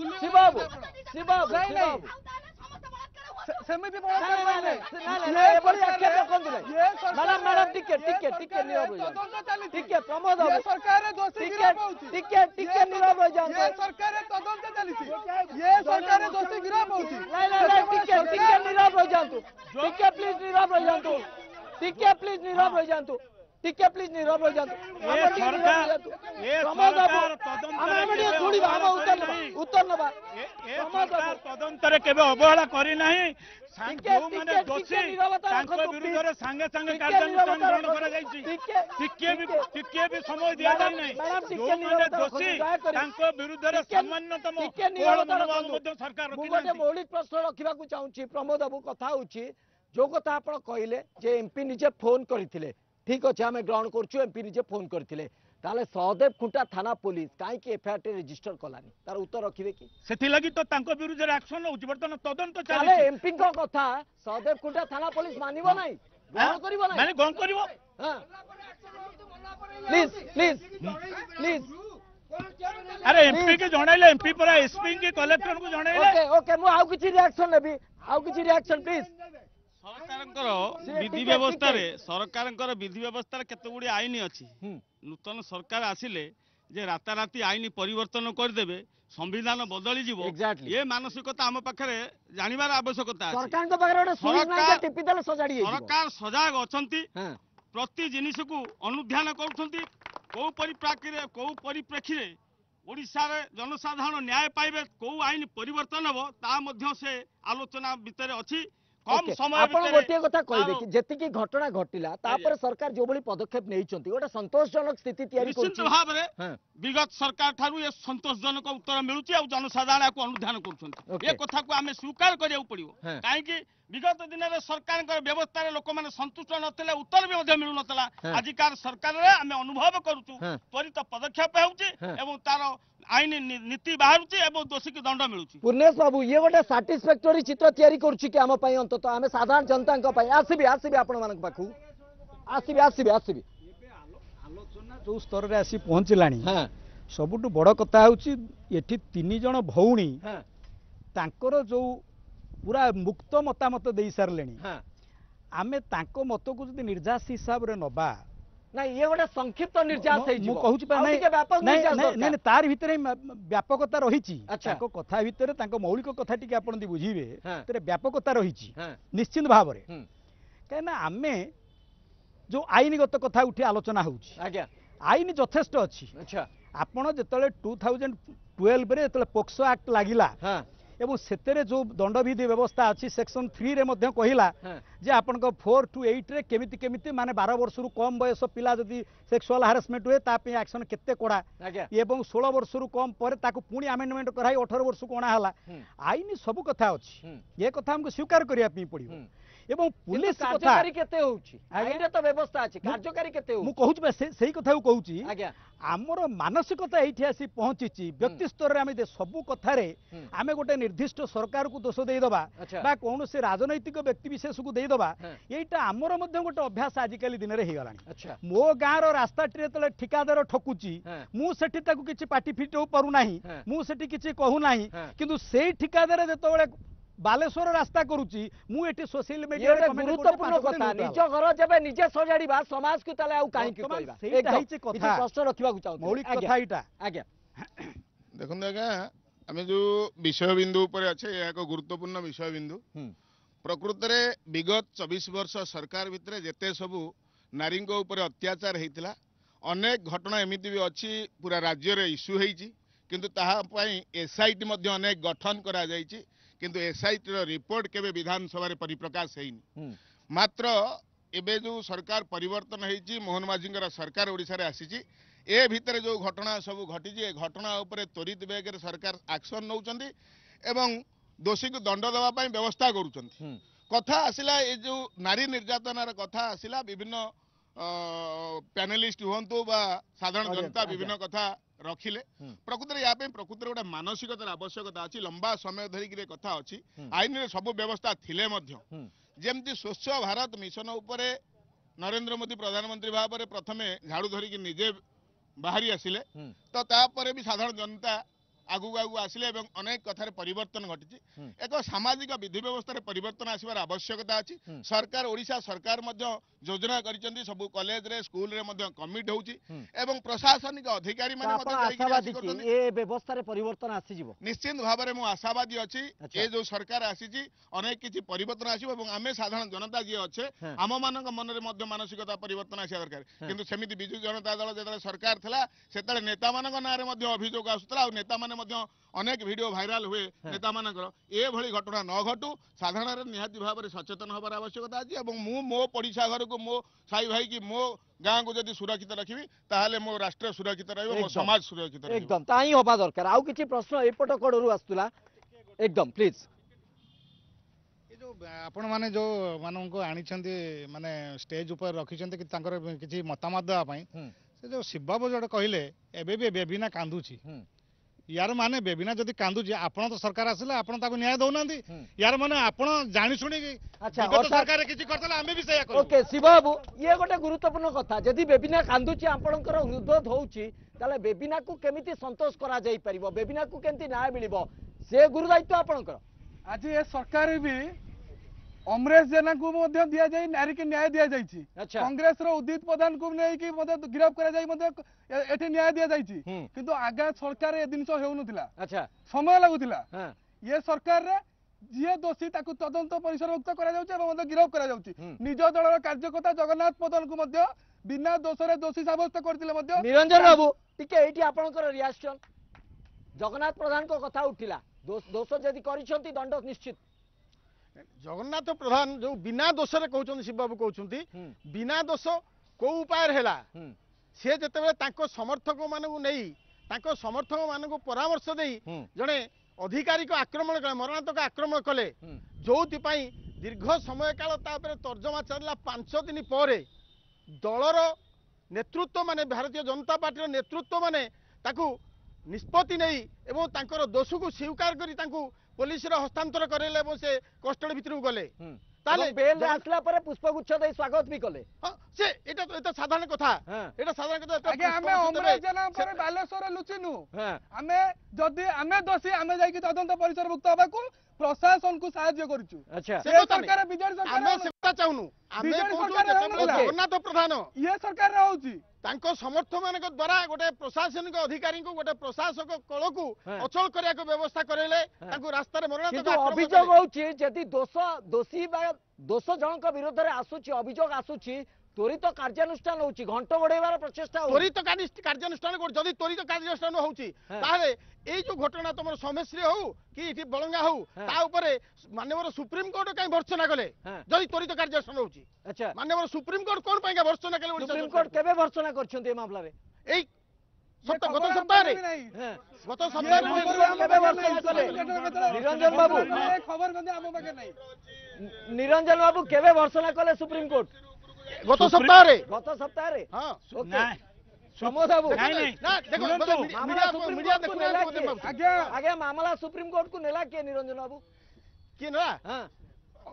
ସେମିତି ବଳାତ୍କାର मैडम टिके नीरव टिके प्रमोद ये सरकार दोषी गिरफ्त होउची टिके नीरव ये सरकार तदंत चलीची ये सरकार दोषी गिरफ्त होउची टिके नीरव रह जांतु टिके प्लीज नीरव रह जांतु टिके प्लीज नीरव रह जांतु टिके प्लीज नीरव रह जांतु प्रमोद उत्तर नबा तदंतर केबे अवहेला करी नाही जो माने दोषी तांको विरुद्ध रे संगे संगे कार्यानुष्ठान ग्रहण करा जायछि टिके भी समय दिया जाय नाही जो माने दोषी तांको विरुद्ध रे सामान्यतम मध्य सरकार रखि गोटे मौलिक प्रश्न रखिबा को चाहूची प्रमोद बाबू कथा होची जो कथा आपण कहले जे एमपी निजे फोन करथिले ठीक अच्छे आम ग्रहण करुँ एमपी निजे फोन करते ताले सहदेव खुंटा थाना पुलिस कहीं एफआईआर रजिस्टर कलानी तार उत्तर रखिबे कि सेथि लागि तो तांको विरुद्ध रे एक्शन होउची बर्तन तदंत चाले चाली एमपी को कथा सहदेव खुंटा थाना पुलिस मानिबो नाही ग्रहण करिवो नाही माने गण करिवो हां प्लीज प्लीज प्लीज अरे एमपी के जणाइले एमपी पर एसपी के कलेक्टर को जणाइले ओके ओके मु आउ किछि रिएक्शन नेबी आउ किछि रिएक्शन प्लीज सरकार विधि व्यवस्था केते गुडी आईन अच्छी नूतन सरकार आसिले जे राताराति आईन परिवर्तन करदेबे संविधान बदली जीवो ये मानसिकता आम पाखे जानिबार आवश्यकता सरकार सजाग अछंती प्रति जिनिस को अनुध्यान करुछंती को परिप्रेक्षी रे ओडिशा रे जनसाधारण न्याय पाइबे को आईन परिवर्तन हबो ता मध्य से आलोचना भितर अछि कम समय आपण गोटे कथा कहबे कि जेतिकी घटना घटिला तापर सरकार जो बली पदक्षेप नैचंती गोटे संतोषजनक स्थिति तयारी करछि निश्चित भाव रे विगत सरकार थारु ये संतोषजनक उत्तर मिलुछि आ जनसाधारण को अनुधान करछंती ए कथा को हमें स्वीकार करिया पड़िबो काहे कि विगत दिन में सरकार व्यवस्था लोक मैंने संतुष्ट नथिले उत्तर भी मिलू नथला आजिकार सरकार रे हमें अनुभव करूछु त्वरित पदक्षेप होउछि एवं तार आईन नीति बाहरुछि एवं दोषी के दंड मिलुछि पूर्णेश बाबू ये गोटे सैटिस्फैक्टरी चित्र तयारी करूछि कि हम पई अंत आमे साधारण जनता को पई आसीबे आपण मानक पाखु आसीबे आलोचना जो स्तर रे आसी पहुंचलानी सबुटु बड़ कथा होउछि एठी 3 जण भौणी तांकर जो पूरा मुक्त मतामत दे सारे आमे तांको मत को जदि निर्जास हिसाब रे नबा ना ये गोटे संक्षिप्त निर्जास मु कहूची नहीं तार भितर व्यापकता रही कथा भितर मौलिक कथा टी आप बुझे तर व्यापकता रही निश्चित भाव में कहीं आमे जो आईनगत कथा उठी आलोचना हो आईन यथेष्ट अच्छी आपण जो 2012 रे पोक्सो एक्ट लगिला एवं सेतेरे जो दंडविधि व्यवस्था अच्छी सेक्शन 3 रे मध्य कहिला जे आपण 4 to 8 रे केमिति केमिति माने 12 वर्ष रु कम बयस पिला जदि सेक्सुअल हारासमेंट हुए ता पे एक्शन केते कोडा एवं 16 वर्ष रु कम पर ताकू पुनी अमेंडमेंट कराई 18 वर्ष कोना हला आईन सब कथा अछि ये कथा हमको स्वीकार करिया पई पड़ियो एवं पुलिस कार्यकारी केते होउची आईन तो व्यवस्था अछि कार्यकारी केते होउची मु कहूची सेही कथा कहूची आमर मानसिकता एठी आसी पहुंची व्यक्ति स्तर रे आमे सब कथा रे आमे गोटे निर्दिष्ट सरकार को दोष दे दबा बा कोन से राजनैतिक व्यक्ति विशेष को दे दबा एटा आमर मध्य गोटे अभ्यास आजिकल दिन रे हे गलानी मो गाँ रो रास्ता टे तले ठिकादार ठकुची मु सेठी ताकू किछि पार्टी फिट हो पारु नाही मु सेठी किछि कहू नाही किंतु सेही ठिकादार जेतबेले बालेश्वर रास्ता करूची मु एटी सोशल मीडिया रे गुरुत्वपूर्ण कथा निज घर जबे निजे सजाड़ीबा समाज को ताले आउ काहे कि कहबा सेही कथा प्रश्न रखिबा को चाहू मौलिक कथा इटा आज्ञा देखन आज्ञा आमे जो विषय बिंदु ऊपर अच्छे यह एक गुरुत्वपूर्ण विषय बिंदु प्रकृत रे विगत 24 वर्ष सरकार भितर जेते सबु नारी ऊपर अत्याचार होता अनेक घटना एमती भी अच्छी पूरा राज्य रे इश्यू होती किंतु ताहा पई एसआईटी मध्य अनेक गठन करा जायछि किंतु एसआईटी रो रिपोर्ट केबे विधानसभा रे परिप्रकाश हेइनी मात्र एबे जो सरकार परिवर्तन होईची मोहन माझींकर सरकार ओडिसा रे आसीची ए भितर जो घटना सब घटी ए घटना उपरे त्वरित बेग रे सरकार एक्शन नौचंदी एवं दोषी को दंड देवा पई व्यवस्था करूचंदी कथा आसिला ए जो नारी निर्यातनार कथा आसिला विभिन्न पैनलिस्ट हुंतु बा साधारण जनता विभिन्न कथा रखिले प्रकृत या प्रकृत गोटे मानसिकतार आवश्यकता अच्छी लंबा समय धरिक कथा अच्छी आईन रे सब व्यवस्था थिले मध्य जेमती स्वच्छ भारत मिशन उपरे नरेंद्र मोदी प्रधानमंत्री भाव में प्रथमे झाड़ू धरिक निजे बाहरी आसिले तो तापर भी साधारण जनता आगु आगु आसिले एवं अनेक कथार परिवर्तन घटी एक सामाजिक विधि व्यवस्था परिवर्तन आसबार आवश्यकता अच्छी सरकार ओडिशा सरकार योजना कर सब कॉलेज रे स्कूल रे कमिट होउची एवं प्रशासनिक अधिकारी व्यवस्था परिवर्तन आसीजिवो निश्चित भाव में आशावादी अच्छी ये जो सरकार आसी अनेक किसी परिवर्तन आसो आम साधारण जनता जी अच्छे आम मान मन में मानसिकता परिवर्तन आसा दरकार किंतु सेमिति बिजु जनता दल जो सरकार था से नेता मान ना अभियोग आसूला नेता मान अनेक वीडियो भाइराल हुए नेता मानकर ये भली घटना न घटू साधारण निहाती भाव में सचेतन हबार आवश्यकता अच्छी मु मो पड़िशा घर को मो साई भाई की मो गाँ को जब सुरक्षित रखी ताहले मो राष्ट्र सुरक्षित रहिबो मो समाज सुरक्षित रहिबो एकदम ताही होबा दरकार आउ किछि प्रश्न एपट कड़रू आस्तुला एकदम प्लीज जो आपण माने जो माननको आनिछन्ती माने स्टेज ऊपर रखिछन्ती कि तांकर किछि मतामत देबा पई से जो शिवबाबू जोड कहिले एबे बे बेबिना कांदुची यार माने बेबिना जदि कांदुची आपण तो सरकार आसिला आपण ताको न्याय दउनांती यार माने आपण जानि सुनि अच्छा सरकार किछि करतला आमे भी सया करू ओके शिवबाबू ये गोटे गुरुत्वपूर्ण कथा जदि बेबिना कांदुची आपणकर हृदय होउची ताले बेबिना को केमिति संतोष करा जाई परिबो बेबिना को केमिति न्याय मिलिबो से गुरु दायित्व आपणकर आज ये सरकार भी अमरेश जेना को मध्य दिया जाई नारी के न्याय दिया जाई छी कांग्रेस रो उदित प्रधान को नै कि मध्य गिरफ्त करा जाई मध्य एठी न्याय दिया जाई छी किंतु आगा सरकार ए दिन हेउ नथिला अच्छा समय लागुथिला ये सरकार रे जे दोषी ताकू तदंत परिसरभुक्त करा जाउची एवं मध्य गिरफ्त करा जाउची निज दलर कार्यकर्ता जगन्नाथ प्रधान को मध्य बिना दोषरे दोषी साब्यस्त करथिले मध्य निरंजन बाबू टिके एठी आपनकर रिएक्शन जगन्नाथ प्रधान को कथा उठिला दोष जदि करिसंती दंड निश्चित जगन्नाथ प्रधान जो बिना दोष कहते शिवबाबू कहते बिना दोष कौ उपाय है सी जिते समर्थक मानू नहीं समर्थक मान परामर्श दे जड़े अधिकारी को आक्रमण कले मरणात्मक आक्रमण कले जो दीर्घ समय काल तर्जमा चलला 5 दिन पर दलर नेतृत्व माने भारतीय जनता पार्टी नेतृत्व माने निष्पत्ति नहीं दोष को स्वीकार कर पुलिस हस्तांतर करेले से कस्टडी भितर गले बेल आसला पर पुष्पगुच्छ दे स्वागत भी कले से एटा तो साधारण कथा एटा साधारण कथा आगे हमें अमरेश जेना पर बालेश्वर लुचिनु हमें जदी हमें दोषी हमें जाई कि तदंत परिसरभुक्त होबा को प्रशासन को सहायता करूछु अच्छा से सरकार बिजेडी सरकार हमें सेता चाहनु हमें जगन्नाथ प्रधान ये सरकार रहउची तांको समर्थ मान द्वारा गोटे प्रशासनिक अधिकारी को गोटे प्रशासक कल को अचल करिया को व्यवस्था करेले तांको रास्ता रे मरणात्मक अभियोग होउची जदी दोषी बा दोष जनक विरोध रे आसुची अभियोग आसुची त्वरित कार्यानुष्ठान होउची घंटा बढ़ेबार प्रचेष्टा त्वरित कार्यानुष्ठान जदि त्वरित कार्यानुष्ठान होउची ताहले एई जो घटना तुम समेश्री हो कि इठी बलंगा हो ता ऊपर माननीय सुप्रीम कोर्ट कहीं भर्त्सना कले जदि त्वरित कार्यानुष्ठान होउची अच्छा माननीय सुप्रीम कोर्ट कोन पई भर्त्सना कले सुप्रीम कोर्ट केबे भर्त्सना करछन्ते ए मामला रे एई गत सप्ताह रे गत सप्ताह केबे भर्त्सना कले निरंजन बाबू खबर गंदे आम बाके नहीं निरंजन बाबू केबे भर्त्सना कले सुप्रीम कोर्ट गत सप्ताह रे हां ओके प्रमोद बाबू नहीं ना देखो मीडिया देखो आगे मामला सुप्रीम कोर्ट को नेला के निरंजन बाबू कि ना हां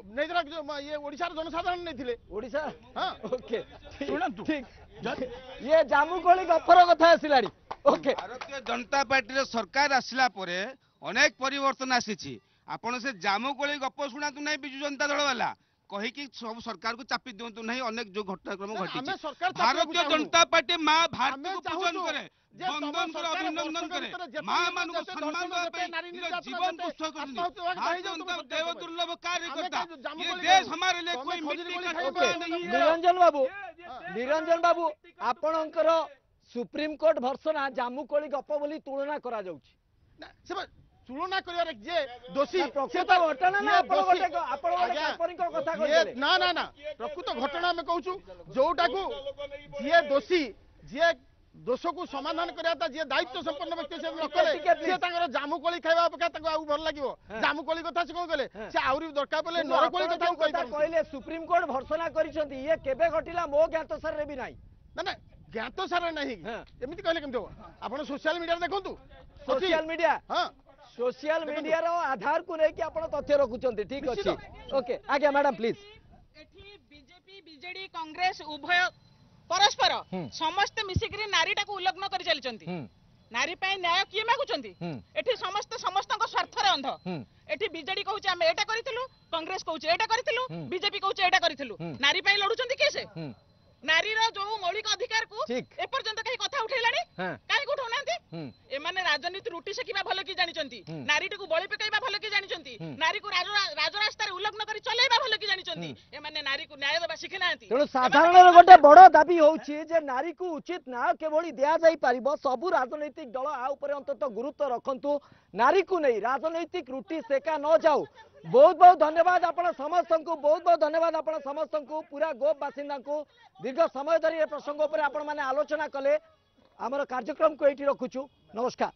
नहीं जरा जो ये ओडिसा जनसाधारण नहीं थिले ओडिसा हां ओके सुनंतु ठीक ये जामुकोली गफर कथा आसिलाड़ी ओके भारतीय जनता पार्टी सरकार आसिला परे अनेक परिवर्तन आसीची आपण से जामुकोली गप सुनातु नहीं बिजु जनता दल वाला कही कि सब सरकार को चापी दिंतु नहीं अनेक जो घटनाक्रम घटी भारतीय जनता पार्टी माँ भारत को पूजन करे बंदन करे अभिनंदन करे माँ मान को सम्मान देवे जीवन पुष्ट करते भारतीय जनता देव दुर्लभ कार्यकर्ता ये देश हमारे लिए कोई मिट्टी का टुकड़ा नहीं है निरंजन बाबू आपणकर सुप्रीम कोर्ट भर्सना जामुकोली गप बोली तुलना करा जाउची तुलना करियार जे दोषी प्रकृत घटना ना आपण गोटे काल्पनिक कथा कहले ना ना ना प्रकृत घटना में कहूछु जोटा को जे दोषी जे दोष को समाधान करियाता जे दायित्व संपन्न व्यक्ति से न करे जे तांगर जामुकोली खाइबा अपेक्षा ताको आउ भल लागिवो जामुकोली कथा से कोन कहले से आउरी दरकार पले नरकोली कथा कहले सुप्रीम कोर्ट भर्सना करिसंती ये केबे घटिला मो ज्ञात सर रे भी नाही ना ना ज्ञात सर नहीं एमिति कहले केमतो आपण सोशल मीडिया देखंतु सोशल मीडिया हां सोशल मीडिया रो आधार को लेके आपण तथ्य रखुचंती ठीक अछि ओके आगे मैडम प्लीज एठी बीजेपी बीजेडी कांग्रेस उभय परस्पर समस्त मिसिकरी नारीटा को उल्लंघन कर चलचंती नारी पाई न्याय किए मागुचंती एठी समस्त समस्तक स्वार्थरे अंध एठी बीजेडी कहूचे हम एटा करिथिलु कांग्रेस कहूचे एटा करिथिलु बीजेपी कहूचे एटा करिथिलु नारी पाई लडुचंती केसे नारी रो जो मौलिक अधिकार को ए पर्यंत कहीं कथा उठैलानी काहे को उठाउनांती एमाने राजनीति रुटी सेकिबा भलो की जानिचंती नारीटी को बळी पकाइबा भलो की जानिचंती नारी को राजरास्ता रे उल्लंघन करी चलेबा भलो की जानिचंती एमाने नारी को न्याय देबा शिखि नांती तेणु साधारण गोटे बड़ दाबी होउछि जे नारी को उचित न्याय केवली दिया जाई परिबो सबु राजनीतिक दल आ ऊपर अंतत गुरुत्व रखंतु नारी को नहीं राजनीतिक रुटी सेका न जाऊ बहुत बहुत धन्यवाद आपण समस्त को बहुत बहुत धन्यवाद आपण समस्त को पूरा गोप बासिंदा को दीर्घ समय धरी प्रसंग पर आपण माने आलोचना कले आमर कार्यक्रम को एठी रखुछु नमस्कार।